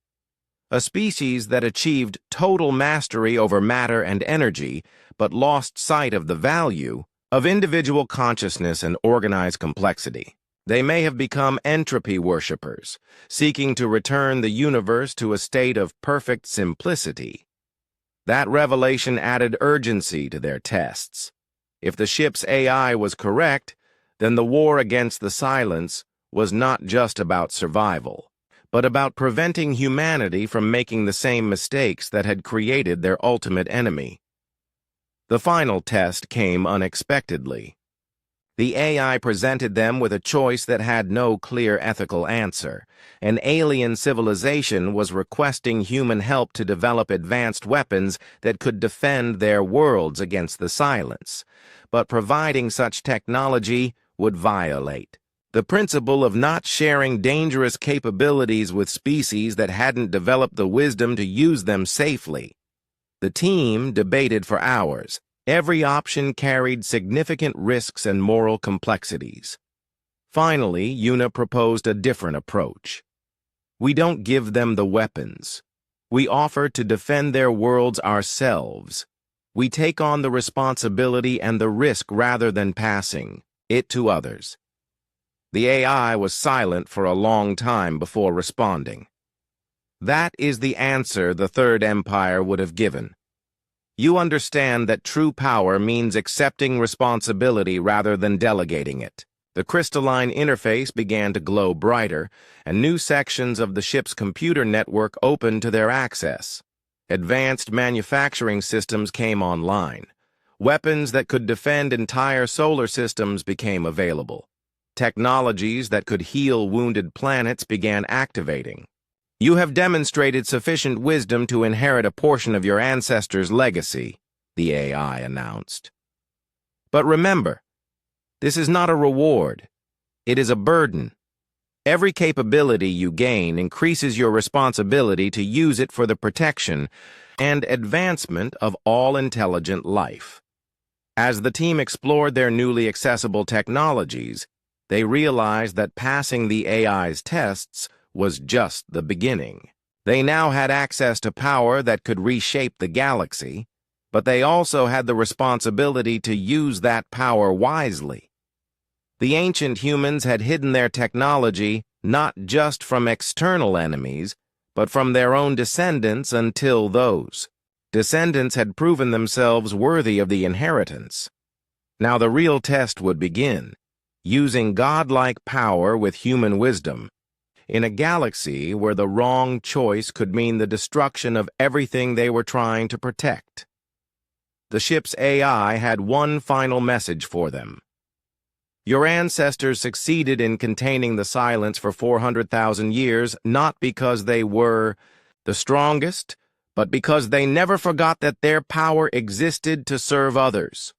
A species that achieved total mastery over matter and energy, but lost sight of the value of individual consciousness and organized complexity. They may have become entropy worshippers, seeking to return the universe to a state of perfect simplicity. That revelation added urgency to their tests. If the ship's AI was correct, then the war against the silence was not just about survival, but about preventing humanity from making the same mistakes that had created their ultimate enemy. The final test came unexpectedly. The AI presented them with a choice that had no clear ethical answer. An alien civilization was requesting human help to develop advanced weapons that could defend their worlds against the silence, but providing such technology would violate the principle of not sharing dangerous capabilities with species that hadn't developed the wisdom to use them safely. The team debated for hours. Every option carried significant risks and moral complexities. Finally, Yuna proposed a different approach. "We don't give them the weapons. We offer to defend their worlds ourselves. We take on the responsibility and the risk rather than passing it to others." The AI was silent for a long time before responding. "That is the answer the Third Empire would have given. You understand that true power means accepting responsibility rather than delegating it." The crystalline interface began to glow brighter, and new sections of the ship's computer network opened to their access. Advanced manufacturing systems came online. Weapons that could defend entire solar systems became available. Technologies that could heal wounded planets began activating. "You have demonstrated sufficient wisdom to inherit a portion of your ancestors' legacy," the AI announced. "But remember, this is not a reward. It is a burden. Every capability you gain increases your responsibility to use it for the protection and advancement of all intelligent life." As the team explored their newly accessible technologies, they realized that passing the AI's tests was just the beginning. They now had access to power that could reshape the galaxy, but they also had the responsibility to use that power wisely. The ancient humans had hidden their technology not just from external enemies, but from their own descendants until those descendants had proven themselves worthy of the inheritance. Now the real test would begin, using godlike power with human wisdom, in a galaxy where the wrong choice could mean the destruction of everything they were trying to protect. The ship's AI had one final message for them. "Your ancestors succeeded in containing the silence for 400,000 years, not because they were the strongest, but because they never forgot that their power existed to serve others.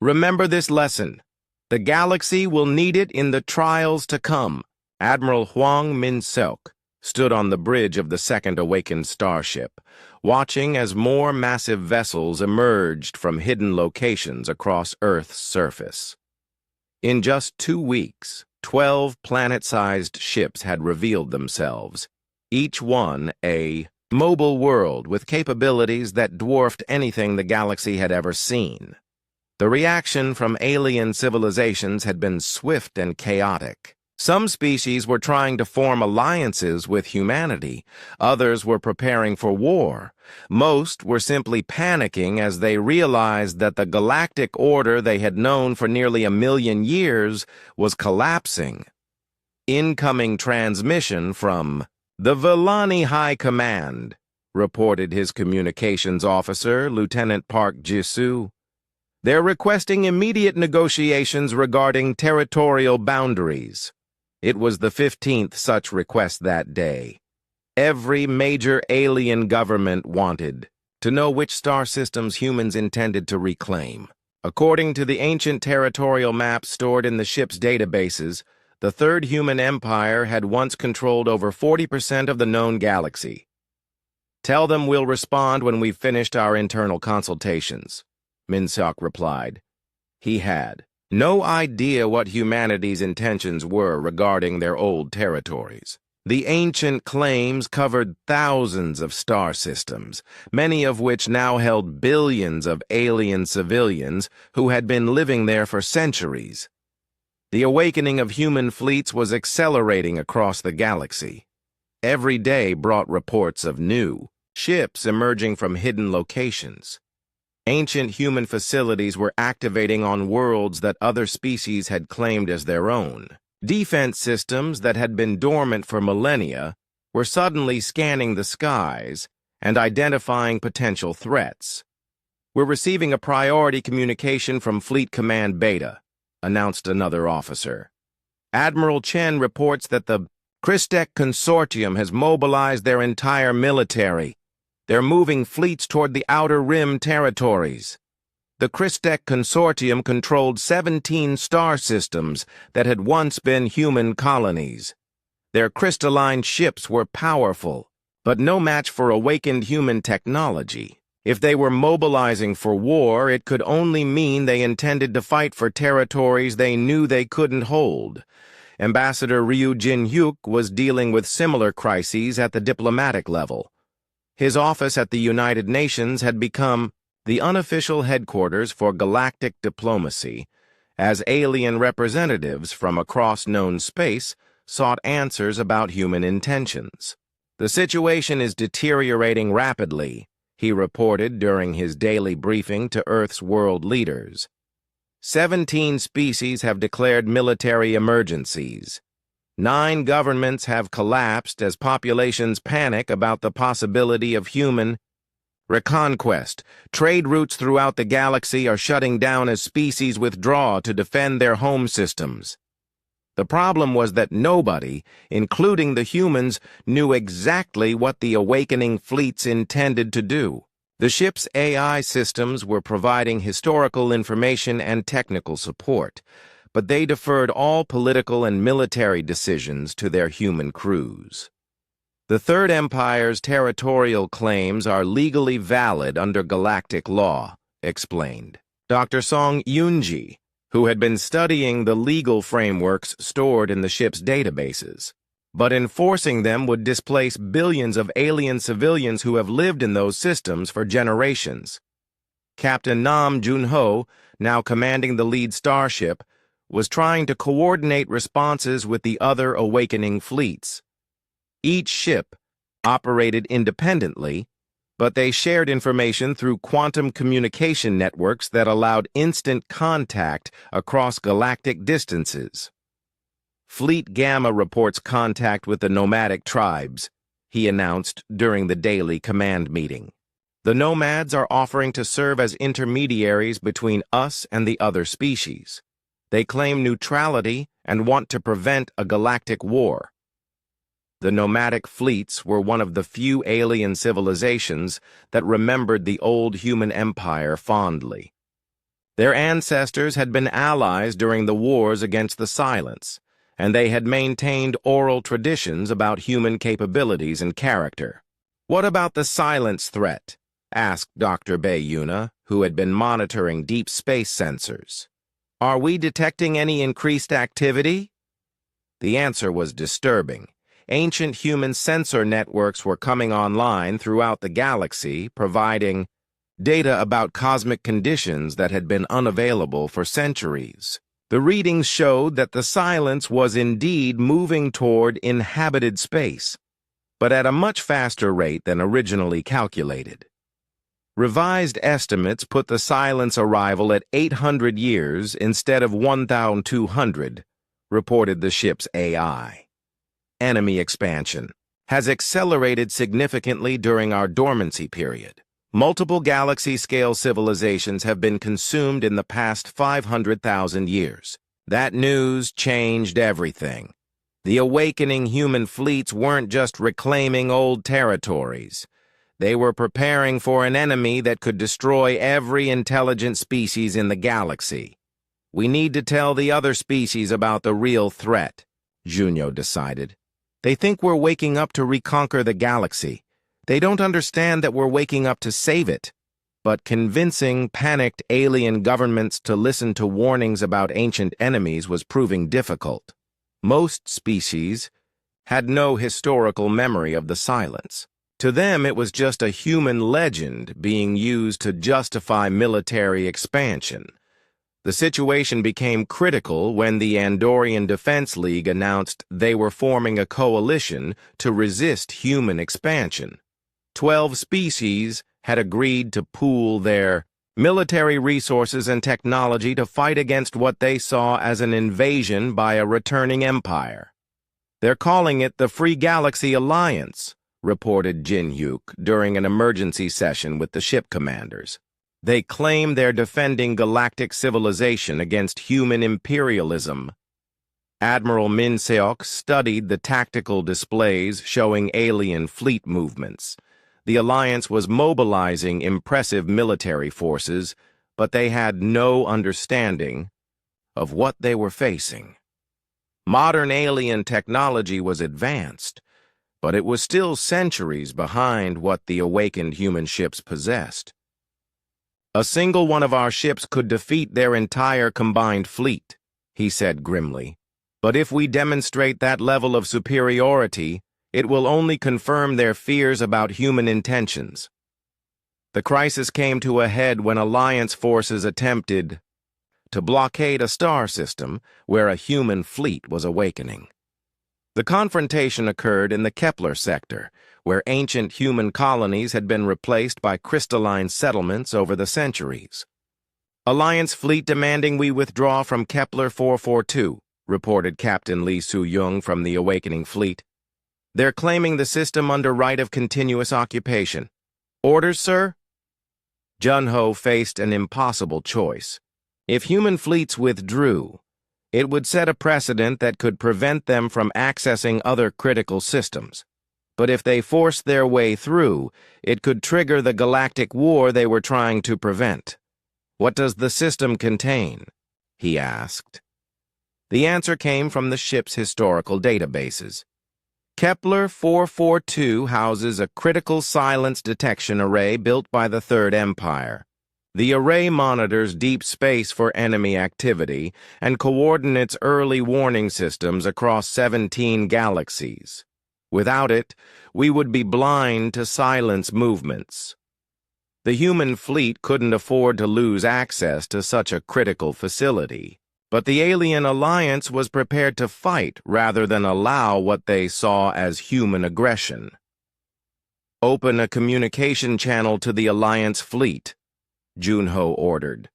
Remember this lesson. The galaxy will need it in the trials to come. Admiral Huang Min-seok stood on the bridge of the second awakened starship, watching as more massive vessels emerged from hidden locations across Earth's surface. In just 2 weeks, 12 planet-sized ships had revealed themselves, each one a mobile world with capabilities that dwarfed anything the galaxy had ever seen. The reaction from alien civilizations had been swift and chaotic. Some species were trying to form alliances with humanity. Others were preparing for war. Most were simply panicking as they realized that the galactic order they had known for nearly 1,000,000 years was collapsing. Incoming transmission from the Villani High Command, reported his communications officer, Lieutenant Park Jisoo. They're requesting immediate negotiations regarding territorial boundaries. It was the 15th such request that day. Every major alien government wanted to know which star systems humans intended to reclaim. According to the ancient territorial maps stored in the ship's databases, the Third Human Empire had once controlled over 40% of the known galaxy. Tell them we'll respond when we've finished our internal consultations, Min-seok replied. He had no idea what humanity's intentions were regarding their old territories. The ancient claims covered thousands of star systems, many of which now held billions of alien civilians who had been living there for centuries. The awakening of human fleets was accelerating across the galaxy. Every day brought reports of new ships emerging from hidden locations. Ancient human facilities were activating on worlds that other species had claimed as their own. Defense systems that had been dormant for millennia were suddenly scanning the skies and identifying potential threats. We're receiving a priority communication from Fleet Command Beta, announced another officer. Admiral Chen reports that the Christek Consortium has mobilized their entire military. They're moving fleets toward the Outer Rim territories. The Christek Consortium controlled 17 star systems that had once been human colonies. Their crystalline ships were powerful, but no match for awakened human technology. If they were mobilizing for war, it could only mean they intended to fight for territories they knew they couldn't hold. Ambassador Ryu Jin-hyuk was dealing with similar crises at the diplomatic level. His office at the United Nations had become the unofficial headquarters for galactic diplomacy, as alien representatives from across known space sought answers about human intentions. The situation is deteriorating rapidly, he reported during his daily briefing to Earth's world leaders. 17 species have declared military emergencies. 9 governments have collapsed as populations panic about the possibility of human reconquest. Trade routes throughout the galaxy are shutting down as species withdraw to defend their home systems. The problem was that nobody, including the humans, knew exactly what the awakening fleets intended to do. The ship's AI systems were providing historical information and technical support, but they deferred all political and military decisions to their human crews. The Third Empire's territorial claims are legally valid under galactic law, explained Dr. Song Yoonji, who had been studying the legal frameworks stored in the ship's databases. But enforcing them would displace billions of alien civilians who have lived in those systems for generations. Captain Nam Jun-ho, now commanding the lead starship, was trying to coordinate responses with the other awakening fleets. Each ship operated independently, but they shared information through quantum communication networks that allowed instant contact across galactic distances. Fleet Gamma reports contact with the nomadic tribes, he announced during the daily command meeting. The nomads are offering to serve as intermediaries between us and the other species. They claim neutrality and want to prevent a galactic war. The nomadic fleets were one of the few alien civilizations that remembered the old human empire fondly. Their ancestors had been allies during the wars against the Silence, and they had maintained oral traditions about human capabilities and character. "What about the Silence threat?" asked Dr. Bayuna, who had been monitoring deep space sensors. "Are we detecting any increased activity?" The answer was disturbing. Ancient human sensor networks were coming online throughout the galaxy, providing data about cosmic conditions that had been unavailable for centuries. The readings showed that the Silence was indeed moving toward inhabited space, but at a much faster rate than originally calculated. Revised estimates put the Silence arrival at 800 years instead of 1,200, reported the ship's AI. Enemy expansion has accelerated significantly during our dormancy period. Multiple galaxy-scale civilizations have been consumed in the past 500,000 years. That news changed everything. The awakening human fleets weren't just reclaiming old territories. They were preparing for an enemy that could destroy every intelligent species in the galaxy. "We need to tell the other species about the real threat," Junio decided. "They think we're waking up to reconquer the galaxy. They don't understand that we're waking up to save it." But convincing panicked alien governments to listen to warnings about ancient enemies was proving difficult. Most species had no historical memory of the Silence. To them, it was just a human legend being used to justify military expansion. The situation became critical when the Andorian Defense League announced they were forming a coalition to resist human expansion. 12 species had agreed to pool their military resources and technology to fight against what they saw as an invasion by a returning empire. "They're calling it the Free Galaxy Alliance," reported Jin Hyuk during an emergency session with the ship commanders. "They claim they're defending galactic civilization against human imperialism." Admiral Min Seok studied the tactical displays showing alien fleet movements. The Alliance was mobilizing impressive military forces, but they had no understanding of what they were facing. Modern alien technology was advanced, but it was still centuries behind what the awakened human ships possessed. "A single one of our ships could defeat their entire combined fleet," he said grimly. "But if we demonstrate that level of superiority, it will only confirm their fears about human intentions." The crisis came to a head when Alliance forces attempted to blockade a star system where a human fleet was awakening. The confrontation occurred in the Kepler sector, where ancient human colonies had been replaced by crystalline settlements over the centuries. "Alliance fleet demanding we withdraw from Kepler 442, reported Captain Lee Soo-young from the awakening fleet. "They're claiming the system under right of continuous occupation." "Orders, sir?" Jun-ho faced an impossible choice. If human fleets withdrew, it would set a precedent that could prevent them from accessing other critical systems. But if they forced their way through, it could trigger the galactic war they were trying to prevent. "What does the system contain?" he asked. The answer came from the ship's historical databases. Kepler 442 houses a critical silence detection array built by the Third Empire. The array monitors deep space for enemy activity and coordinates early warning systems across 17 galaxies. Without it, we would be blind to silence movements. The human fleet couldn't afford to lose access to such a critical facility, but the alien alliance was prepared to fight rather than allow what they saw as human aggression. "Open a communication channel to the alliance fleet," Junho ordered.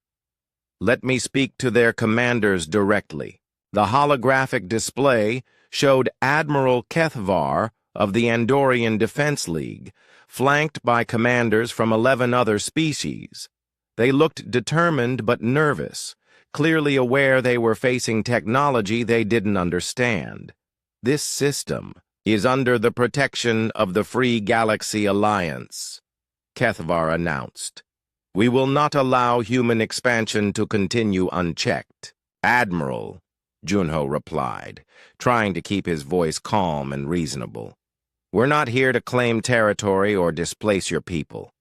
"Let me speak to their commanders directly." The holographic display showed Admiral Kethvar of the Andorian Defense League, flanked by commanders from 11 other species. They looked determined but nervous, clearly aware they were facing technology they didn't understand. This system, is under the protection of the Free Galaxy Alliance, Kethvar announced. We will not allow human expansion to continue unchecked. Admiral, Junho replied, trying to keep his voice calm and reasonable. We're not here to claim territory or displace your people.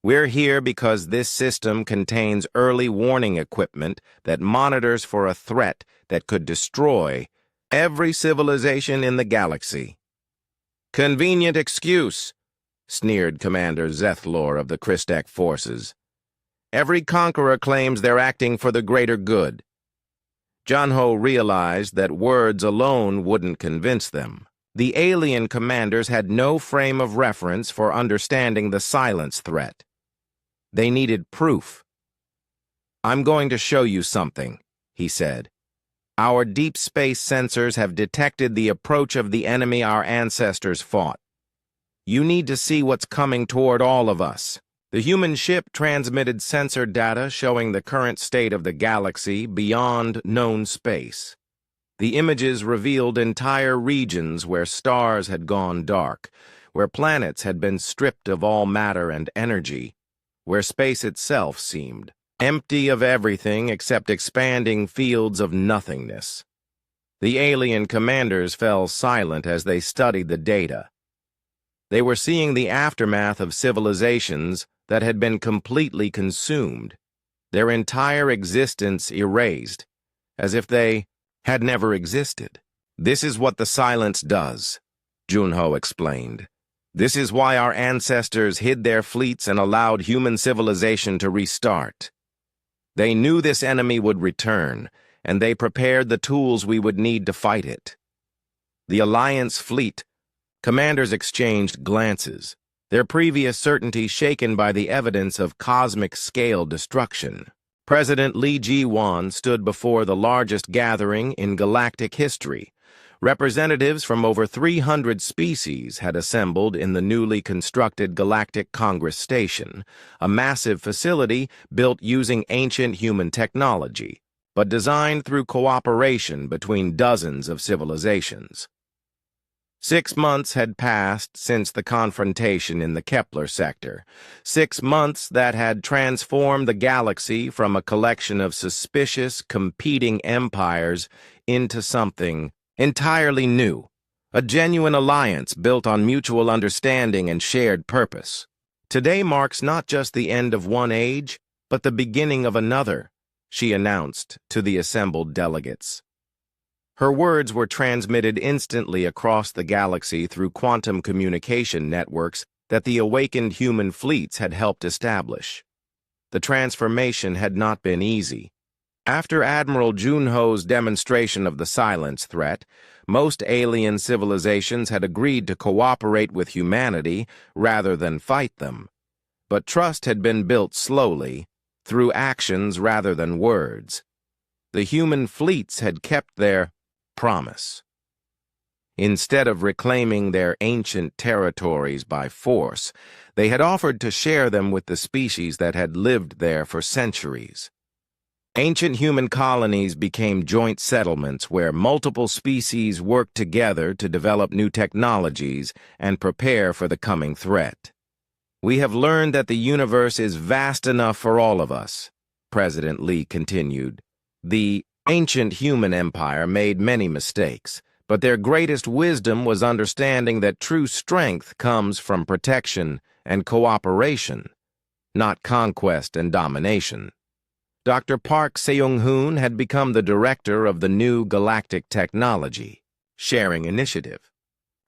We're here because this system contains early warning equipment that monitors for a threat that could destroy every civilization in the galaxy. Convenient excuse, sneered Commander Zethlor of the Christek forces. Every conqueror claims they're acting for the greater good. Junho realized that words alone wouldn't convince them. The alien commanders had no frame of reference for understanding the silence threat. They needed proof. I'm going to show you something, he said. Our deep space sensors have detected the approach of the enemy our ancestors fought. You need to see what's coming toward all of us. The human ship transmitted sensor data showing the current state of the galaxy beyond known space. The images revealed entire regions where stars had gone dark, where planets had been stripped of all matter and energy, where space itself seemed empty of everything except expanding fields of nothingness. The alien commanders fell silent as they studied the data. They were seeing the aftermath of civilizations that had been completely consumed, their entire existence erased, as if they had never existed. This is what the silence does, Junho explained. This is why our ancestors hid their fleets and allowed human civilization to restart. They knew this enemy would return, and they prepared the tools we would need to fight it. The Alliance fleet, commanders exchanged glances, their previous certainty shaken by the evidence of cosmic-scale destruction. President Li Ji-wan stood before the largest gathering in galactic history. Representatives from over 300 species had assembled in the newly constructed Galactic Congress Station, a massive facility built using ancient human technology, but designed through cooperation between dozens of civilizations. 6 months had passed since the confrontation in the Kepler sector, 6 months that had transformed the galaxy from a collection of suspicious, competing empires into something entirely new, a genuine alliance built on mutual understanding and shared purpose. Today marks not just the end of one age, but the beginning of another, she announced to the assembled delegates. Her words were transmitted instantly across the galaxy through quantum communication networks that the awakened human fleets had helped establish. The transformation had not been easy. After Admiral Junho's demonstration of the silence threat, most alien civilizations had agreed to cooperate with humanity rather than fight them. But trust had been built slowly, through actions rather than words. The human fleets had kept their promise. Instead of reclaiming their ancient territories by force, they had offered to share them with the species that had lived there for centuries. Ancient human colonies became joint settlements where multiple species worked together to develop new technologies and prepare for the coming threat. We have learned that the universe is vast enough for all of us, President Lee continued. The ancient human empire made many mistakes, but their greatest wisdom was understanding that true strength comes from protection and cooperation, not conquest and domination. Dr. Park Seung-hoon had become the director of the new Galactic Technology Sharing Initiative.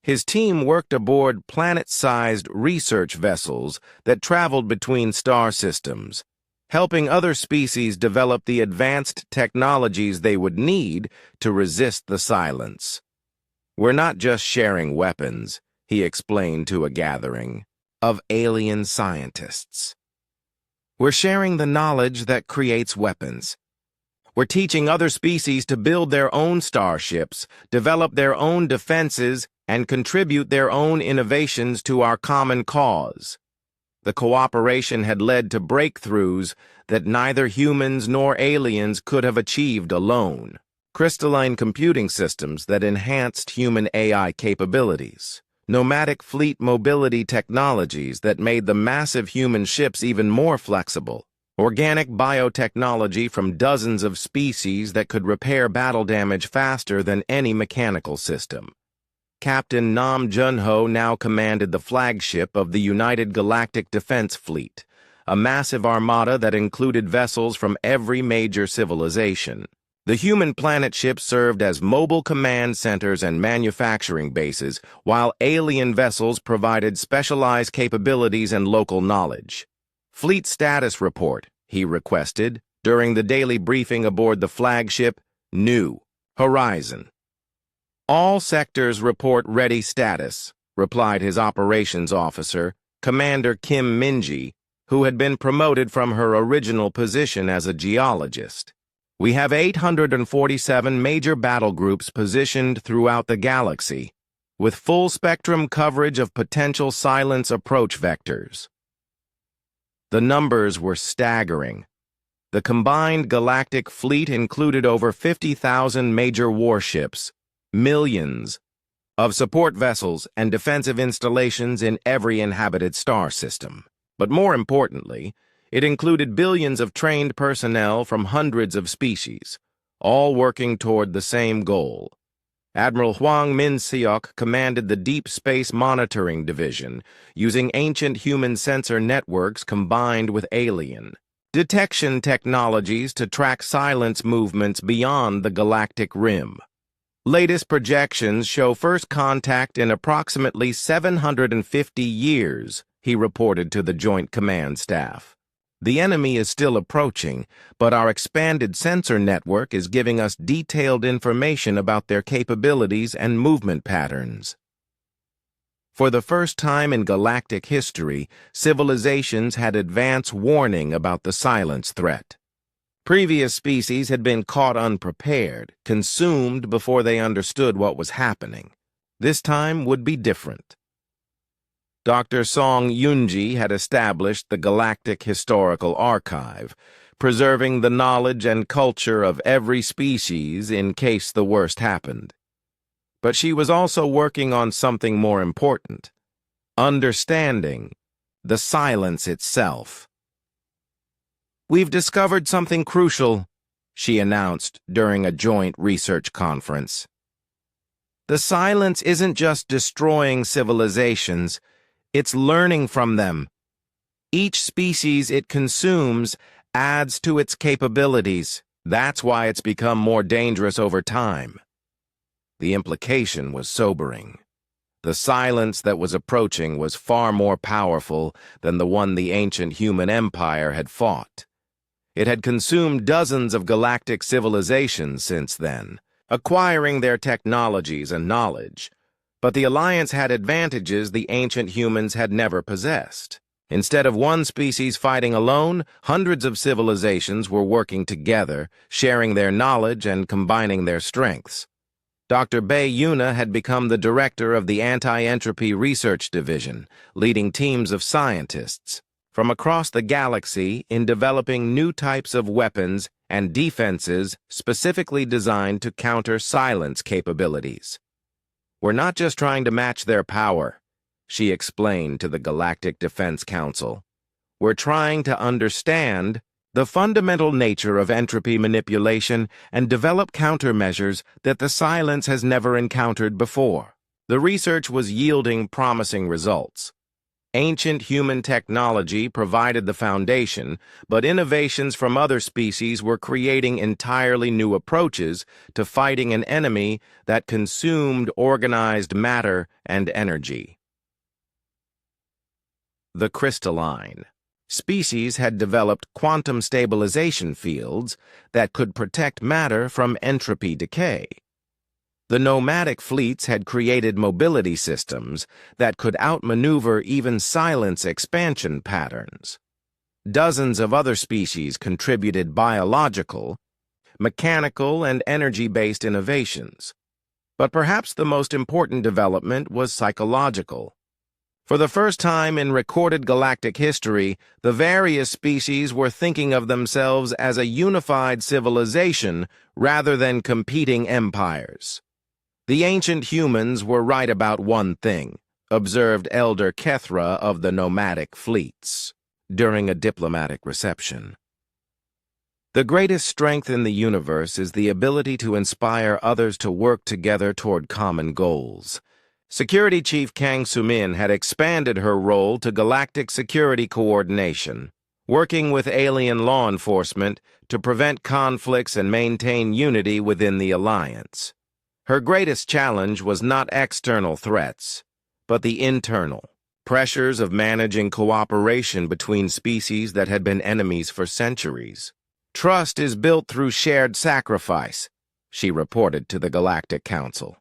His team worked aboard planet-sized research vessels that traveled between star systems, helping other species develop the advanced technologies they would need to resist the silence. We're not just sharing weapons, he explained to a gathering of alien scientists. We're sharing the knowledge that creates weapons. We're teaching other species to build their own starships, develop their own defenses, and contribute their own innovations to our common cause. The cooperation had led to breakthroughs that neither humans nor aliens could have achieved alone. crystalline computing systems that enhanced human AI capabilities, nomadic fleet mobility technologies that made the massive human ships even more flexible, organic biotechnology from dozens of species that could repair battle damage faster than any mechanical system. Captain Nam Junho now commanded the flagship of the United Galactic Defense Fleet, a massive armada that included vessels from every major civilization. The human planet ships served as mobile command centers and manufacturing bases, while alien vessels provided specialized capabilities and local knowledge. Fleet status report, he requested, during the daily briefing aboard the flagship New Horizon. All sectors report ready status, replied his operations officer, Commander Kim Minji, who had been promoted from her original position as a geologist. We have 847 major battle groups positioned throughout the galaxy, with full-spectrum coverage of potential silence approach vectors. The numbers were staggering. The combined galactic fleet included over 50,000 major warships, millions of support vessels and defensive installations in every inhabited star system. But more importantly, it included billions of trained personnel from hundreds of species, all working toward the same goal. Admiral Huang Min-seok commanded the Deep Space Monitoring Division, using ancient human sensor networks combined with alien detection technologies to track silence movements beyond the galactic rim. Latest projections show first contact in approximately 750 years, he reported to the Joint Command Staff. The enemy is still approaching, but our expanded sensor network is giving us detailed information about their capabilities and movement patterns. For the first time in galactic history, civilizations had advance warning about the silence threat. Previous species had been caught unprepared, consumed before they understood what was happening. This time would be different. Dr. Song Yunji had established the Galactic Historical Archive, preserving the knowledge and culture of every species in case the worst happened. But she was also working on something more important: understanding the silence itself. "We've discovered something crucial," she announced during a joint research conference. "The silence isn't just destroying civilizations, it's learning from them. Each species it consumes adds to its capabilities. That's why it's become more dangerous over time." The implication was sobering. The silence that was approaching was far more powerful than the one the ancient human empire had fought. It had consumed dozens of galactic civilizations since then, acquiring their technologies and knowledge. But the Alliance had advantages the ancient humans had never possessed. Instead of one species fighting alone, hundreds of civilizations were working together, sharing their knowledge and combining their strengths. Dr. Bei Yuna had become the director of the Anti-Entropy Research Division, leading teams of scientists from across the galaxy in developing new types of weapons and defenses specifically designed to counter silence capabilities. "We're not just trying to match their power," she explained to the Galactic Defense Council. "We're trying to understand the fundamental nature of entropy manipulation and develop countermeasures that the silence has never encountered before." The research was yielding promising results. Ancient human technology provided the foundation, but innovations from other species were creating entirely new approaches to fighting an enemy that consumed organized matter and energy. The crystalline species had developed quantum stabilization fields that could protect matter from entropy decay. The nomadic fleets had created mobility systems that could outmaneuver even silence expansion patterns. Dozens of other species contributed biological, mechanical, and energy-based innovations. But perhaps the most important development was psychological. For the first time in recorded galactic history, the various species were thinking of themselves as a unified civilization rather than competing empires. The ancient humans were right about one thing, observed Elder Kethra of the nomadic fleets during a diplomatic reception. The greatest strength in the universe is the ability to inspire others to work together toward common goals. Security Chief Kang Sumin had expanded her role to galactic security coordination, working with alien law enforcement to prevent conflicts and maintain unity within the alliance. Her greatest challenge was not external threats, but the internal pressures of managing cooperation between species that had been enemies for centuries. Trust is built through shared sacrifice, she reported to the Galactic Council.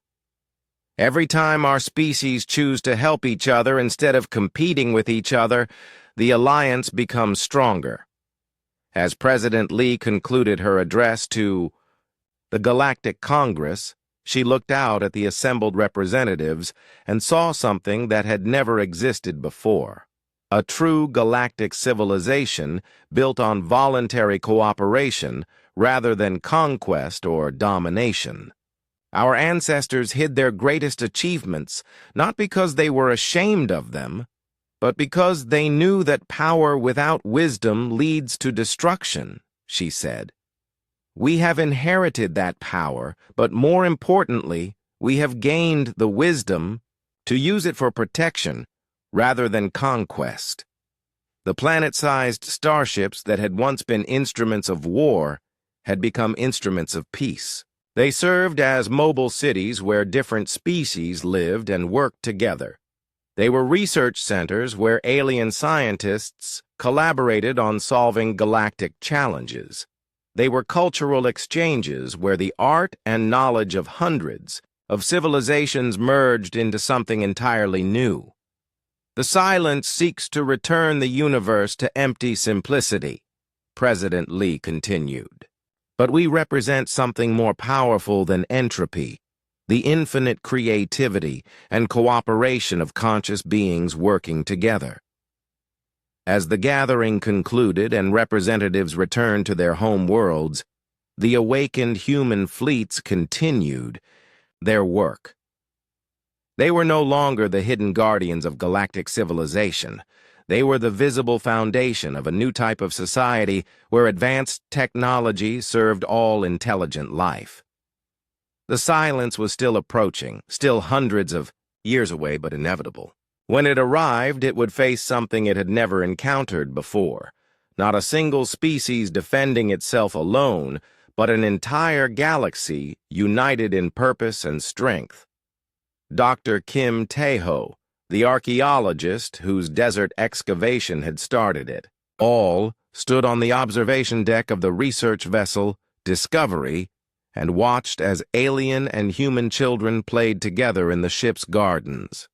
Every time our species choose to help each other instead of competing with each other, the alliance becomes stronger. As President Lee concluded her address to the Galactic Congress, she looked out at the assembled representatives and saw something that had never existed before. A true galactic civilization built on voluntary cooperation rather than conquest or domination. Our ancestors hid their greatest achievements, not because they were ashamed of them, but because they knew that power without wisdom leads to destruction, she said. We have inherited that power, but more importantly, we have gained the wisdom to use it for protection rather than conquest. The planet-sized starships that had once been instruments of war had become instruments of peace. They served as mobile cities where different species lived and worked together. They were research centers where alien scientists collaborated on solving galactic challenges. They were cultural exchanges where the art and knowledge of hundreds of civilizations merged into something entirely new. The silence seeks to return the universe to empty simplicity, President Lee continued. But we represent something more powerful than entropy, the infinite creativity and cooperation of conscious beings working together. As the gathering concluded and representatives returned to their home worlds, the awakened human fleets continued their work. They were no longer the hidden guardians of galactic civilization. They were the visible foundation of a new type of society where advanced technology served all intelligent life. The silence was still approaching, still hundreds of years away but inevitable. When it arrived, it would face something it had never encountered before. Not a single species defending itself alone, but an entire galaxy united in purpose and strength. Dr. Kim Tae-ho, the archaeologist whose desert excavation had started it, all stood on the observation deck of the research vessel Discovery and watched as alien and human children played together in the ship's gardens.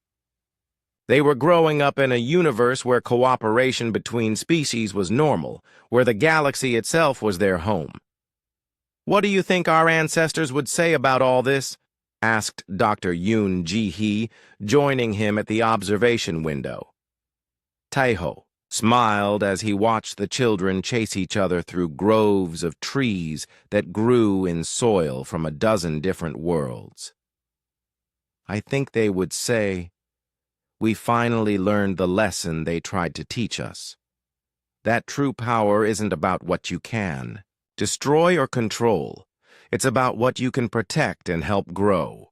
They were growing up in a universe where cooperation between species was normal, where the galaxy itself was their home. "What do you think our ancestors would say about all this?" asked Dr. Yoon Ji-hee, joining him at the observation window. Tae-ho smiled as he watched the children chase each other through groves of trees that grew in soil from a dozen different worlds. "I think they would say, we finally learned the lesson they tried to teach us. That true power isn't about what you can destroy or control. It's about what you can protect and help grow."